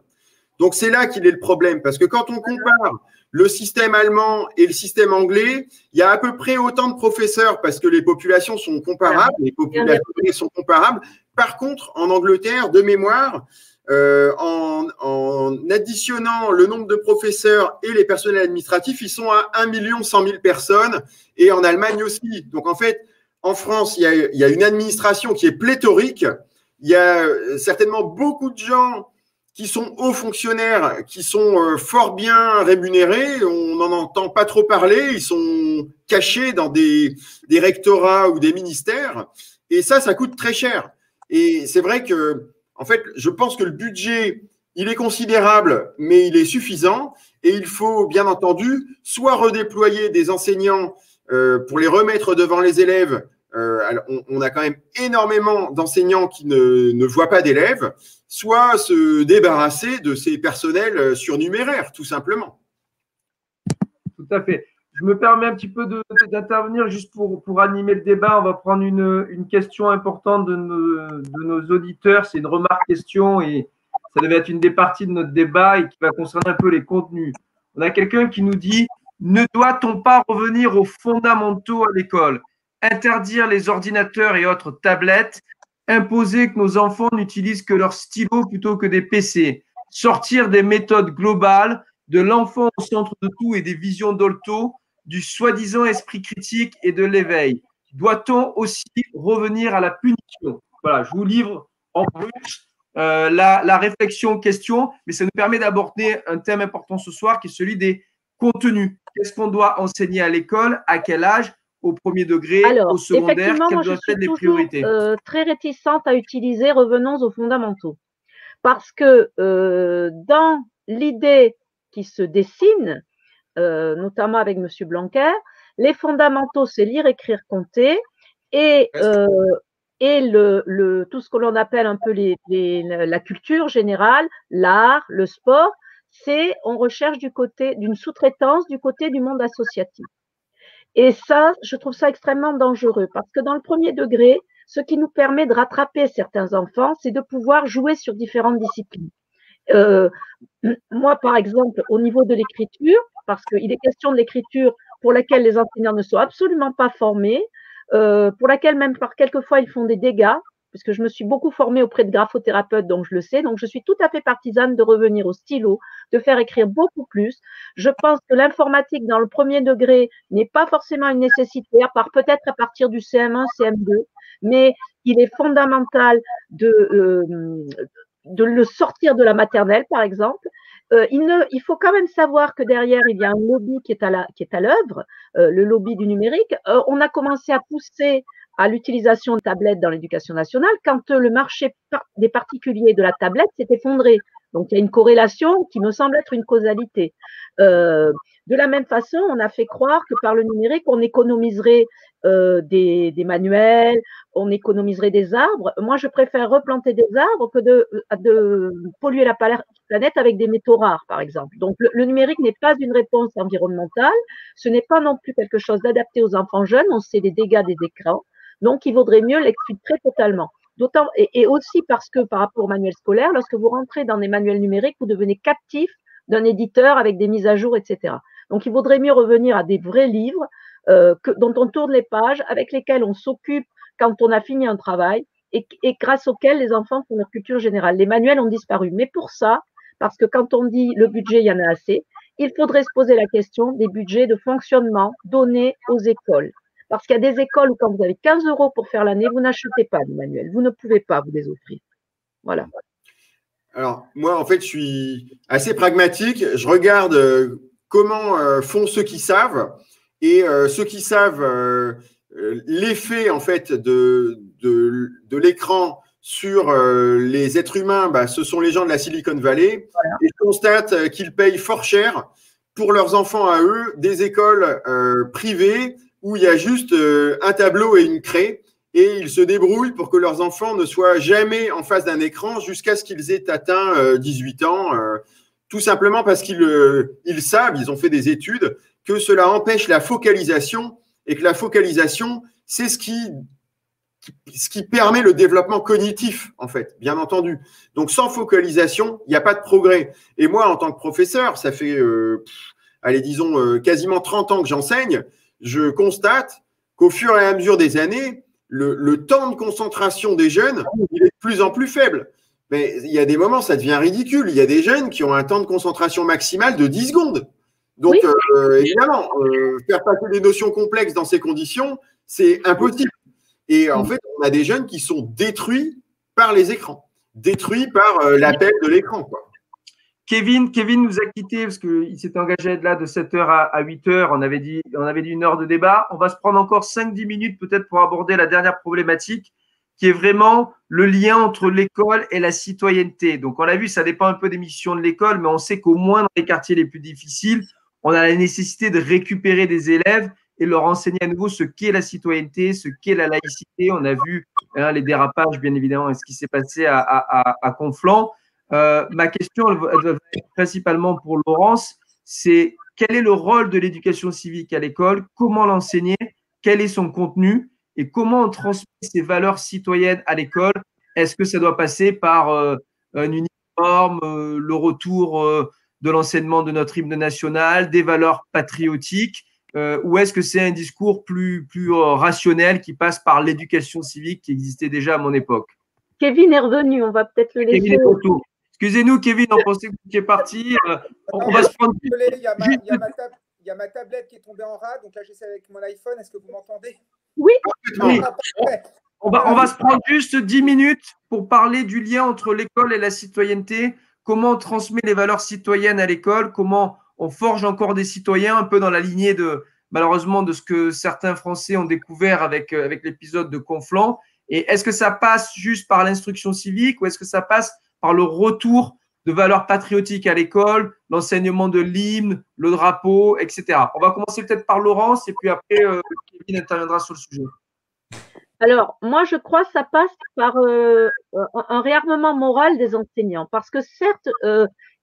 Donc, c'est là qu'il est le problème. Parce que quand on compare le système allemand et le système anglais, il y a à peu près autant de professeurs parce que les populations sont comparables. Les populations sont comparables. Par contre, en Angleterre, de mémoire, en additionnant le nombre de professeurs et les personnels administratifs, ils sont à 1 100 000 personnes et en Allemagne aussi. Donc, en fait, en France, il y a une administration qui est pléthorique. Il y a certainement beaucoup de gens qui sont hauts fonctionnaires, qui sont fort bien rémunérés. On n'en entend pas trop parler. Ils sont sont cachés dans des rectorats ou des ministères. Et ça coûte très cher. Et c'est vrai que, en fait, je pense que le budget, il est considérable, mais il est suffisant. Et il faut, bien entendu, soit redéployer des enseignants pour les remettre devant les élèves. On a quand même énormément d'enseignants qui ne voient pas d'élèves, soit se débarrasser de ces personnels surnuméraires, tout simplement. Tout à fait. Je me permets un petit peu d'intervenir juste pour animer le débat. On va prendre une question importante de nos auditeurs. C'est une remarque-question et ça devait être une des parties de notre débat et qui va concerner un peu les contenus. On a quelqu'un qui nous dit « Ne doit-on pas revenir aux fondamentaux à l'école ? Interdire les ordinateurs et autres tablettes, imposer que nos enfants n'utilisent que leurs stylos plutôt que des PC, sortir des méthodes globales, de l'enfant au centre de tout et des visions Dolto, du soi-disant esprit critique et de l'éveil. Doit-on aussi revenir à la punition ?» Voilà, je vous livre en plus la réflexion question, mais ça nous permet d'aborder un thème important ce soir qui est celui des contenus. Qu'est-ce qu'on doit enseigner à l'école, à quel âge, au premier degré, au secondaire, quelles doivent être les priorités? Très réticente à utiliser revenons aux fondamentaux. Parce que dans l'idée qui se dessine, notamment avec M. Blanquer, les fondamentaux, c'est lire, écrire, compter et tout ce que l'on appelle un peu la culture générale, l'art, le sport, c'est on recherche d'une sous-traitance du côté du monde associatif. Et ça, je trouve ça extrêmement dangereux parce que dans le premier degré, ce qui nous permet de rattraper certains enfants, c'est de pouvoir jouer sur différentes disciplines. Moi, par exemple, au niveau de l'écriture, parce qu'il est question de l'écriture pour laquelle les enseignants ne sont absolument pas formés, pour laquelle même par quelquefois ils font des dégâts, puisque je me suis beaucoup formée auprès de graphothérapeutes, donc je le sais, donc je suis tout à fait partisane de revenir au stylo, de faire écrire beaucoup plus. Je pense que l'informatique dans le premier degré n'est pas forcément une nécessité, à part peut-être à partir du CM1, CM2, mais il est fondamental de le sortir de la maternelle, par exemple. Il faut quand même savoir que derrière, il y a un lobby qui est à l'œuvre, le lobby du numérique. On a commencé à pousser à l'utilisation de tablettes dans l'éducation nationale quand le marché des particuliers de la tablette s'est effondré. Donc, il y a une corrélation qui me semble être une causalité. De la même façon, on a fait croire que par le numérique, on économiserait des manuels, on économiserait des arbres. Moi, je préfère replanter des arbres que de polluer la planète avec des métaux rares, par exemple. Donc, le numérique n'est pas une réponse environnementale. Ce n'est pas non plus quelque chose d'adapté aux enfants jeunes. On sait les dégâts des écrans. Donc, il vaudrait mieux l'exfiltrer totalement. D'autant, et aussi parce que par rapport au manuel scolaire, lorsque vous rentrez dans des manuels numériques, vous devenez captif d'un éditeur avec des mises à jour, etc. Donc, il vaudrait mieux revenir à des vrais livres dont on tourne les pages, avec lesquels on s'occupe quand on a fini un travail et grâce auxquels les enfants font leur culture générale. Les manuels ont disparu. Mais pour ça, parce que quand on dit le budget, il y en a assez, il faudrait se poser la question des budgets de fonctionnement donnés aux écoles. Parce qu'il y a des écoles où quand vous avez 15 € pour faire l'année, vous n'achetez pas de manuels. Vous ne pouvez pas vous les offrir. Voilà. Alors, moi, en fait, je suis assez pragmatique. Je regarde comment font ceux qui savent. Et ceux qui savent l'effet, en fait, de l'écran sur les êtres humains, ce sont les gens de la Silicon Valley. Voilà. Et je constate qu'ils payent fort cher pour leurs enfants à eux des écoles privées où il y a juste un tableau et une craie, et ils se débrouillent pour que leurs enfants ne soient jamais en face d'un écran jusqu'à ce qu'ils aient atteint 18 ans, tout simplement parce qu'ils savent, ils ont fait des études, que cela empêche la focalisation, et que la focalisation, c'est ce qui permet le développement cognitif, en fait, bien entendu. Donc, sans focalisation, il n'y a pas de progrès. Et moi, en tant que professeur, ça fait, allez, disons, quasiment 30 ans que j'enseigne, je constate qu'au fur et à mesure des années, le temps de concentration des jeunes, il est de plus en plus faible. Mais il y a des moments, ça devient ridicule. Il y a des jeunes qui ont un temps de concentration maximal de 10 secondes. Donc, oui. Évidemment, faire passer des notions complexes dans ces conditions, c'est impossible. Et en fait, on a des jeunes qui sont détruits par les écrans, détruits par l'appel de l'écran, quoi. Kevin nous a quittés parce qu'il s'était engagé à être là de 7h à 8h. On avait dit 1 heure de débat. On va se prendre encore 5-10 minutes peut-être pour aborder la dernière problématique qui est vraiment le lien entre l'école et la citoyenneté. Donc, on l'a vu, ça dépend un peu des missions de l'école, mais on sait qu'au moins dans les quartiers les plus difficiles, on a la nécessité de récupérer des élèves et leur enseigner à nouveau ce qu'est la citoyenneté, ce qu'est la laïcité. On a vu les dérapages, bien évidemment, et ce qui s'est passé à Conflans. Ma question, elle va être principalement pour Laurence, c'est quel est le rôle de l'éducation civique à l'école, comment l'enseigner, quel est son contenu et comment on transmet ces valeurs citoyennes à l'école. Est-ce que ça doit passer par un uniforme, le retour de l'enseignement de notre hymne national, des valeurs patriotiques, ou est-ce que c'est un discours plus rationnel qui passe par l'éducation civique qui existait déjà à mon époque? Kevin est revenu, on va peut-être le laisser. Kevin est retour. Excusez-nous, Kevin, on pensait que vous étiez parti. On va se prendre. Désolé, il y a ma tablette qui est tombée en rade, donc là j'essaie avec mon iPhone. Est-ce que vous m'entendez? Oui. Oui. On va se prendre juste 10 minutes pour parler du lien entre l'école et la citoyenneté. Comment on transmet les valeurs citoyennes à l'école? Comment on forge encore des citoyens, un peu dans la lignée malheureusement de ce que certains Français ont découvert avec l'épisode de Conflans. Et est-ce que ça passe juste par l'instruction civique ou est-ce que ça passe par le retour de valeurs patriotiques à l'école, l'enseignement de l'hymne, le drapeau, etc. On va commencer peut-être par Laurence et puis après, Kevin interviendra sur le sujet. Alors, moi, je crois que ça passe par un réarmement moral des enseignants. Parce que certes,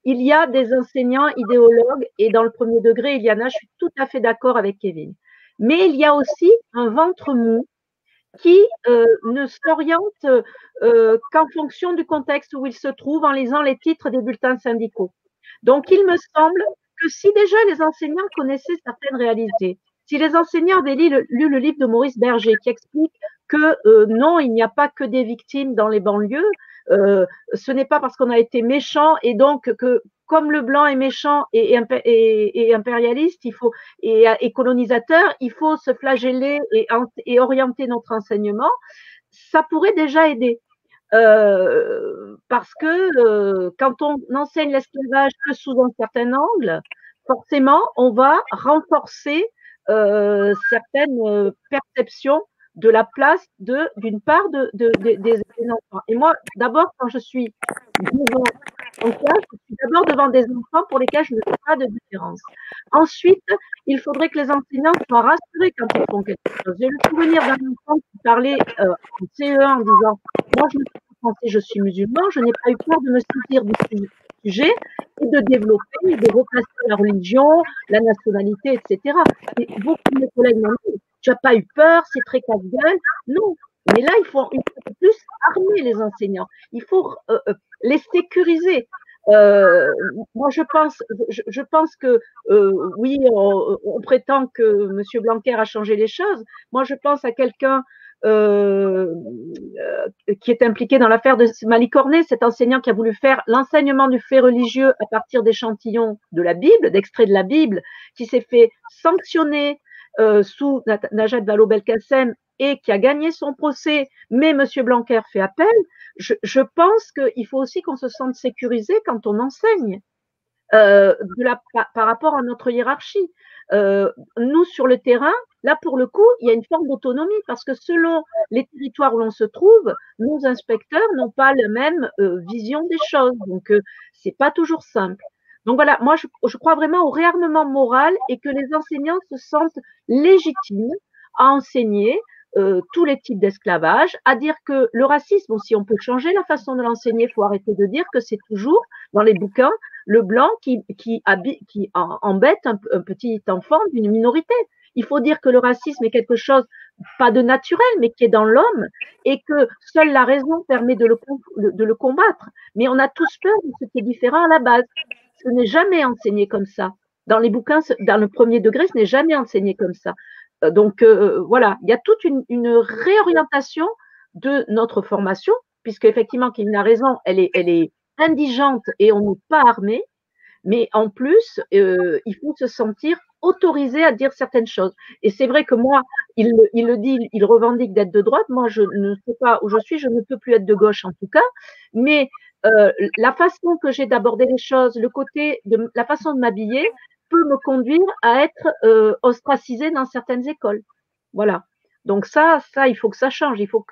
il y a des enseignants idéologues et dans le premier degré, Iliana, je suis tout à fait d'accord avec Kevin. Mais il y a aussi un ventre mou qui ne s'oriente qu'en fonction du contexte où il se trouve en lisant les titres des bulletins syndicaux. Donc, il me semble que si déjà les enseignants connaissaient certaines réalités, si les enseignants avaient lu le livre de Maurice Berger qui explique que non, il n'y a pas que des victimes dans les banlieues, ce n'est pas parce qu'on a été méchant et donc que comme le blanc est méchant et impérialiste, et colonisateur, il faut se flageller et orienter notre enseignement. Ça pourrait déjà aider. Parce que quand on enseigne l'esclavage que sous un certain angle, forcément, on va renforcer certaines perceptions de la place d'une part des enfants. Et moi, d'abord, quand je suis en classe, je suis d'abord devant des enfants pour lesquels je ne fais pas de différence. Ensuite, il faudrait que les enseignants soient rassurés quand ils font quelque chose. J'ai le souvenir d'un enfant qui parlait en CE1 en disant « Moi, je ne suis pas français, je suis musulman, je n'ai pas eu peur de me saisir du sujet et de développer, de replacer la religion, la nationalité, etc. » Et beaucoup de mes collègues m'ont dit « Tu n'as pas eu peur, c'est très casse-gueule. » Non, mais là, il faut plus armer les enseignants. Il faut les sécuriser. Moi, je pense que oui, on prétend que M. Blanquer a changé les choses. Moi, je pense à quelqu'un qui est impliqué dans l'affaire de Malicornet, cet enseignant qui a voulu faire l'enseignement du fait religieux à partir d'échantillons de la Bible, d'extraits de la Bible, qui s'est fait sanctionner sous Najat Vallaud-Belkacem et qui a gagné son procès, mais M. Blanquer fait appel. Je pense qu'il faut aussi qu'on se sente sécurisé quand on enseigne par rapport à notre hiérarchie. Nous, sur le terrain, là, pour le coup, il y a une forme d'autonomie parce que selon les territoires où l'on se trouve, nos inspecteurs n'ont pas la même vision des choses. Donc, c'est pas toujours simple. Donc voilà, moi, je crois vraiment au réarmement moral et que les enseignants se sentent légitimes à enseigner tous les types d'esclavage, à dire que le racisme aussi, on peut changer la façon de l'enseigner. Il faut arrêter de dire que c'est toujours dans les bouquins le blanc qui embête un petit enfant d'une minorité. Il faut dire que le racisme est quelque chose pas de naturel, mais qui est dans l'homme et que seule la raison permet de le combattre. Mais on a tous peur de ce qui est différent à la base. Ce n'est jamais enseigné comme ça. Dans les bouquins, dans le premier degré, ce n'est jamais enseigné comme ça. Donc voilà, il y a toute une réorientation de notre formation, puisque effectivement, Kevin a raison, elle est indigente et on n'est pas armé, mais en plus, il faut se sentir autorisé à dire certaines choses. Et c'est vrai que moi, il le dit, il revendique d'être de droite. Moi, je ne sais pas où je suis, je ne peux plus être de gauche en tout cas, mais la façon que j'ai d'aborder les choses, la façon de m'habiller peut me conduire à être ostracisée dans certaines écoles. Voilà. Donc ça, il faut que ça change. Il faut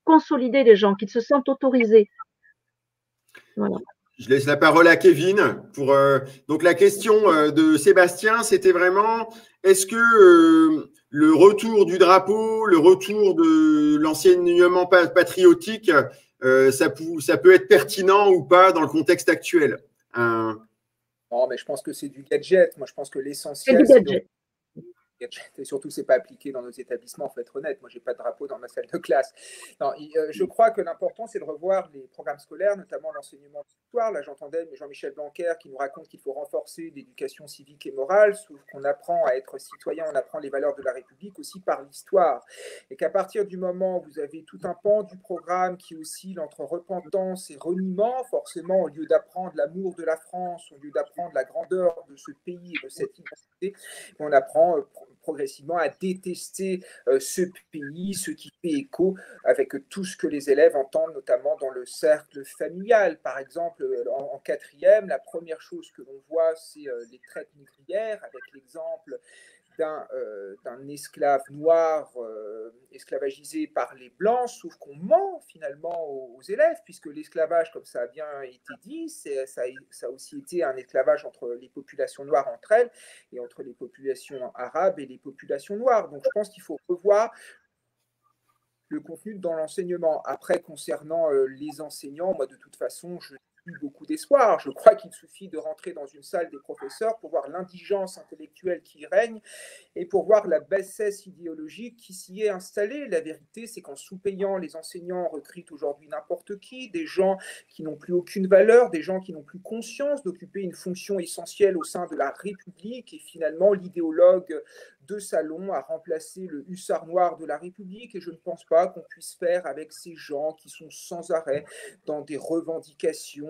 consolider les gens, qu'ils se sentent autorisés. Voilà. Je laisse la parole à Kevin. Donc la question de Sébastien, c'était vraiment, est-ce que le retour du drapeau, le retour de l'enseignement patriotique, ça peut être pertinent ou pas dans le contexte actuel? Non, mais je pense que c'est du gadget. Moi, je pense que l'essentiel, c'est du gadget. Et surtout, c'est pas appliqué dans nos établissements, il faut être honnête. Moi, j'ai pas de drapeau dans ma salle de classe. Non, je crois que l'important, c'est de revoir les programmes scolaires, notamment l'enseignement d'histoire. Là, j'entendais Jean-Michel Blanquer qui nous raconte qu'il faut renforcer l'éducation civique et morale, sauf qu'on apprend à être citoyen, on apprend les valeurs de la République aussi par l'histoire. Et qu'à partir du moment où vous avez tout un pan du programme qui oscille entre repentance et reniement, forcément, au lieu d'apprendre l'amour de la France, au lieu d'apprendre la grandeur de ce pays et de cette identité, on apprend progressivement à détester ce pays, ce qui fait écho avec tout ce que les élèves entendent, notamment dans le cercle familial. Par exemple, en quatrième, la première chose que l'on voit, c'est les traites négrières, avec l'exemple d'un esclave noir esclavagisé par les Blancs, sauf qu'on ment finalement aux élèves, puisque l'esclavage, comme ça a bien été dit, ça a aussi été un esclavage entre les populations noires entre elles, et entre les populations arabes et les populations noires. Donc je pense qu'il faut revoir le contenu dans l'enseignement. Après, concernant les enseignants, moi de toute façon, je beaucoup d'espoir. Je crois qu'il suffit de rentrer dans une salle des professeurs pour voir l'indigence intellectuelle qui règne et pour voir la bassesse idéologique qui s'y est installée. La vérité, c'est qu'en sous-payant, les enseignants recrutent aujourd'hui n'importe qui, des gens qui n'ont plus aucune valeur, des gens qui n'ont plus conscience d'occuper une fonction essentielle au sein de la République, et finalement, l'idéologue de salon a remplacé le hussard noir de la République, et je ne pense pas qu'on puisse faire avec ces gens qui sont sans arrêt dans des revendications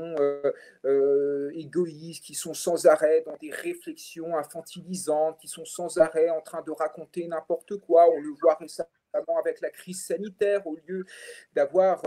égoïstes, qui sont sans arrêt dans des réflexions infantilisantes, qui sont sans arrêt en train de raconter n'importe quoi. On le voit récemment avec la crise sanitaire, au lieu d'avoir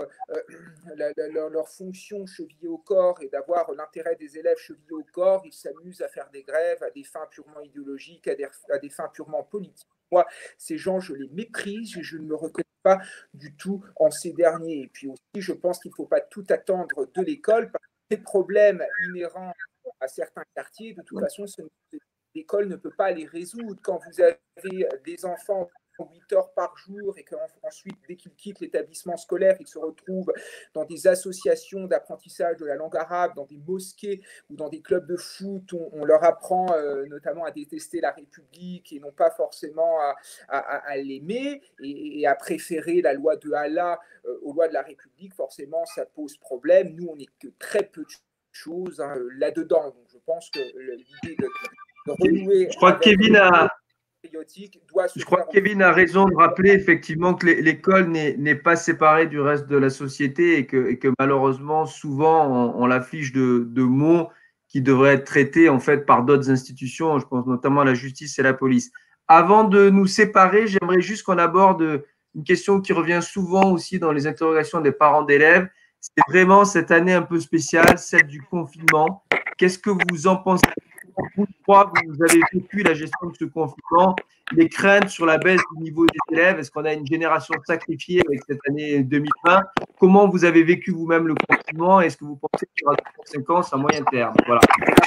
leur fonction chevillée au corps et d'avoir l'intérêt des élèves chevillés au corps, ils s'amusent à faire des grèves à des fins purement idéologiques, à des fins purement politiques. Moi, ces gens, je les méprise et je ne me reconnais pas du tout en ces derniers. Et puis aussi, je pense qu'il ne faut pas tout attendre de l'école, parce que les problèmes inhérents à certains quartiers, de toute façon, l'école ne peut pas les résoudre. Quand vous avez des enfants 8 heures par jour et qu'ensuite, dès qu'ils quittent l'établissement scolaire, ils se retrouvent dans des associations d'apprentissage de la langue arabe, dans des mosquées ou dans des clubs de foot, on leur apprend notamment à détester la République et non pas forcément à l'aimer et à préférer la loi de Allah aux lois de la République. Forcément, ça pose problème. Nous, on n'est que très peu de choses là-dedans. Donc, je pense que l'idée de renouer... Je crois que Kevin a raison de rappeler effectivement que l'école n'est pas séparée du reste de la société et que malheureusement, souvent, on l'affiche de mots qui devraient être traités en fait par d'autres institutions. Je pense notamment à la justice et la police. Avant de nous séparer, j'aimerais juste qu'on aborde une question qui revient souvent aussi dans les interrogations des parents d'élèves. C'est vraiment cette année un peu spéciale, celle du confinement. Qu'est-ce que vous en pensez? Vous trois, vous avez vécu la gestion de ce confinement, les craintes sur la baisse du niveau des élèves. Est-ce qu'on a une génération sacrifiée avec cette année 2020? Comment vous avez vécu vous-même le confinement? Est-ce que vous pensez qu'il y aura des conséquences à moyen terme? Voilà.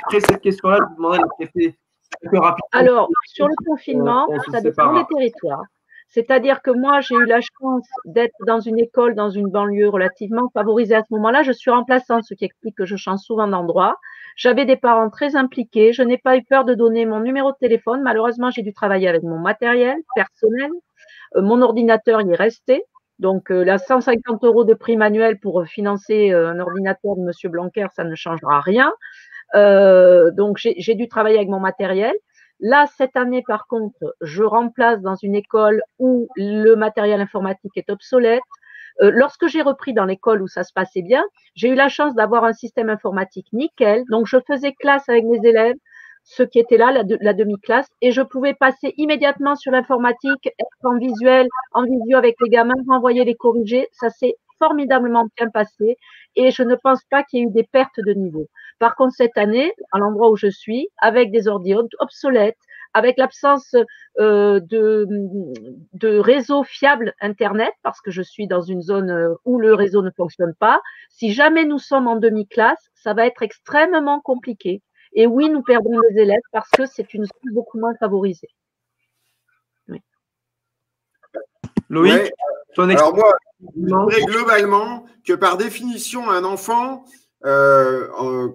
Après cette question-là, je vous demanderai de traiter un peu rapidement. Alors, sur le confinement, ça dépend des territoires. C'est-à-dire que moi, j'ai eu la chance d'être dans une école, dans une banlieue relativement favorisée à ce moment-là. Je suis remplaçante, ce qui explique que je change souvent d'endroit. J'avais des parents très impliqués. Je n'ai pas eu peur de donner mon numéro de téléphone. Malheureusement, j'ai dû travailler avec mon matériel personnel. Mon ordinateur y est resté. Donc, là, 150 € de prime annuelle pour financer un ordinateur de Monsieur Blanquer, ça ne changera rien. Donc, j'ai dû travailler avec mon matériel. Là, cette année, par contre, je remplace dans une école où le matériel informatique est obsolète. Lorsque j'ai repris dans l'école où ça se passait bien, j'ai eu la chance d'avoir un système informatique nickel. Donc, je faisais classe avec mes élèves, ceux qui étaient là, la demi-classe, et je pouvais passer immédiatement sur l'informatique, être en visuel, en visio avec les gamins, renvoyer les corrigés. Ça s'est formidablement bien passé et je ne pense pas qu'il y ait eu des pertes de niveau. Par contre, cette année, à l'endroit où je suis, avec des ordi obsolètes, avec l'absence de réseau fiable Internet, parce que je suis dans une zone où le réseau ne fonctionne pas, si jamais nous sommes en demi-classe, ça va être extrêmement compliqué. Et oui, nous perdons les élèves parce que c'est une zone beaucoup moins favorisée. Oui. Loïc, ouais. Alors moi, je dirais globalement que par définition, un enfant, en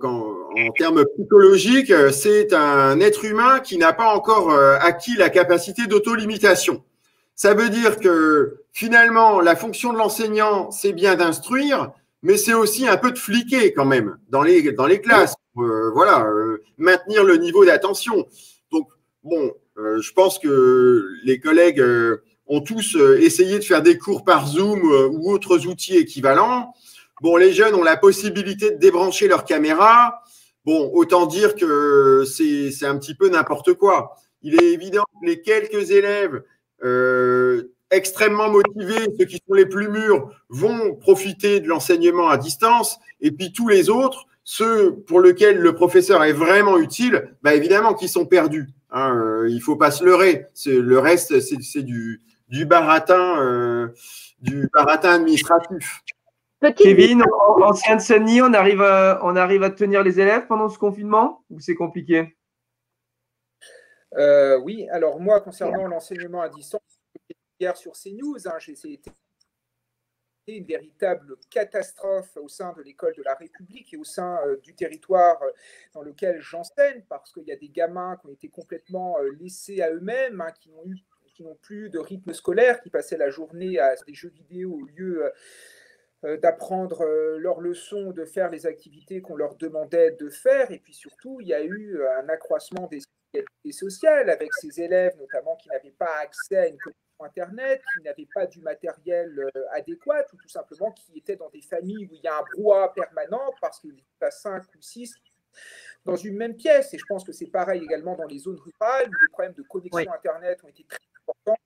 termes psychologiques, c'est un être humain qui n'a pas encore acquis la capacité d'autolimitation. Ça veut dire que finalement, la fonction de l'enseignant, c'est bien d'instruire, mais c'est aussi un peu de fliquer quand même dans les classes. Voilà, maintenir le niveau d'attention. Donc, bon, je pense que les collègues ont tous essayé de faire des cours par Zoom ou autres outils équivalents. Bon, les jeunes ont la possibilité de débrancher leur caméra. Bon, autant dire que c'est un petit peu n'importe quoi. Il est évident que les quelques élèves extrêmement motivés, ceux qui sont les plus mûrs, vont profiter de l'enseignement à distance. Et puis tous les autres, ceux pour lesquels le professeur est vraiment utile, bah évidemment qu'ils sont perdus. Hein, il ne faut pas se leurrer. Le reste, c'est du baratin administratif. Kevin, en Seine-Saint-Denis, on arrive à tenir les élèves pendant ce confinement ou c'est compliqué? Oui, alors moi, concernant l'enseignement à distance, hier sur CNews, c'était une véritable catastrophe au sein de l'école de la République et au sein du territoire dans lequel j'enseigne, parce qu'il y a des gamins qui ont été complètement laissés à eux-mêmes, qui n'ont plus de rythme scolaire, qui passaient la journée à des jeux vidéo au lieu d'apprendre leurs leçons, de faire les activités qu'on leur demandait de faire. Et puis surtout, il y a eu un accroissement des inégalités sociales avec ces élèves, notamment qui n'avaient pas accès à une connexion Internet, qui n'avaient pas du matériel adéquat, ou tout simplement qui étaient dans des familles où il y a un brouhaha permanent parce qu'il y a 5 ou 6 dans une même pièce. Et je pense que c'est pareil également dans les zones rurales où les problèmes de connexion Internet ont été très importants,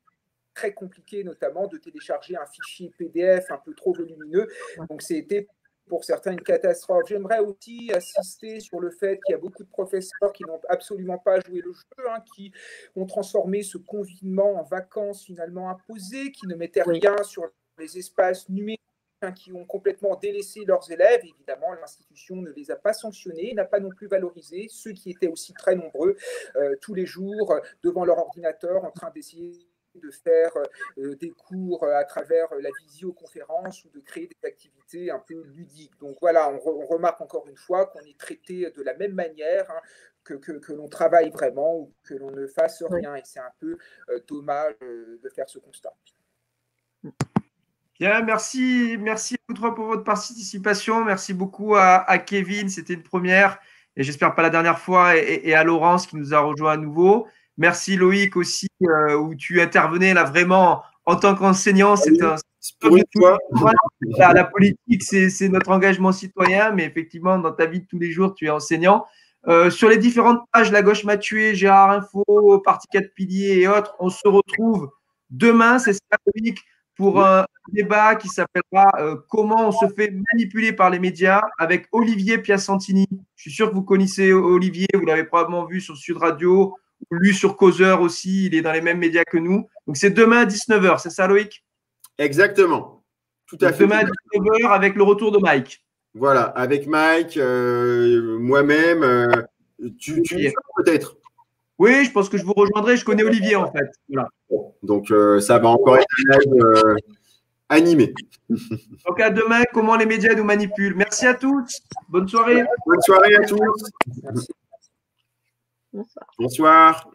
très compliqué notamment de télécharger un fichier PDF un peu trop volumineux. Donc c'était pour certains une catastrophe. J'aimerais aussi insister sur le fait qu'il y a beaucoup de professeurs qui n'ont absolument pas joué le jeu, qui ont transformé ce confinement en vacances finalement imposées, qui ne mettaient rien sur les espaces numériques, qui ont complètement délaissé leurs élèves. Évidemment, l'institution ne les a pas sanctionnés, n'a pas non plus valorisé ceux qui étaient aussi très nombreux tous les jours devant leur ordinateur en train d'essayer de faire des cours à travers la visioconférence ou de créer des activités un peu ludiques. Donc voilà, on remarque encore une fois qu'on est traité de la même manière, que l'on travaille vraiment ou que l'on ne fasse rien. Et c'est un peu dommage de faire ce constat. Bien, merci à vous trois pour votre participation. Merci beaucoup à Kevin, c'était une première et j'espère pas la dernière fois, et à Laurence qui nous a rejoint à nouveau. Merci Loïc aussi, où tu intervenais là vraiment en tant qu'enseignant. C'est la politique, c'est notre engagement citoyen, mais effectivement, dans ta vie de tous les jours, tu es enseignant. Sur les différentes pages, La Gauche m'a tué, Gérard Info, Parti 4 Piliers et autres, on se retrouve demain, c'est ça Loïc, pour un débat qui s'appellera Comment on se fait manipuler par les médias avec Olivier Piacentini. Je suis sûr que vous connaissez Olivier, vous l'avez probablement vu sur Sud Radio, ou lu sur Causeur aussi, il est dans les mêmes médias que nous. Donc c'est demain à 19h, c'est ça Loïc? Exactement, tout à fait. Demain à 19h avec le retour de Mike. Voilà, avec Mike, moi-même, tu peut-être. Oui, je pense que je vous rejoindrai. Je connais Olivier, en fait. Voilà. Donc, ça va encore être un live animé. Donc, à demain, comment les médias nous manipulent. Merci à tous. Bonne soirée. Bonne soirée à tous. Merci. Bonsoir. Bonsoir.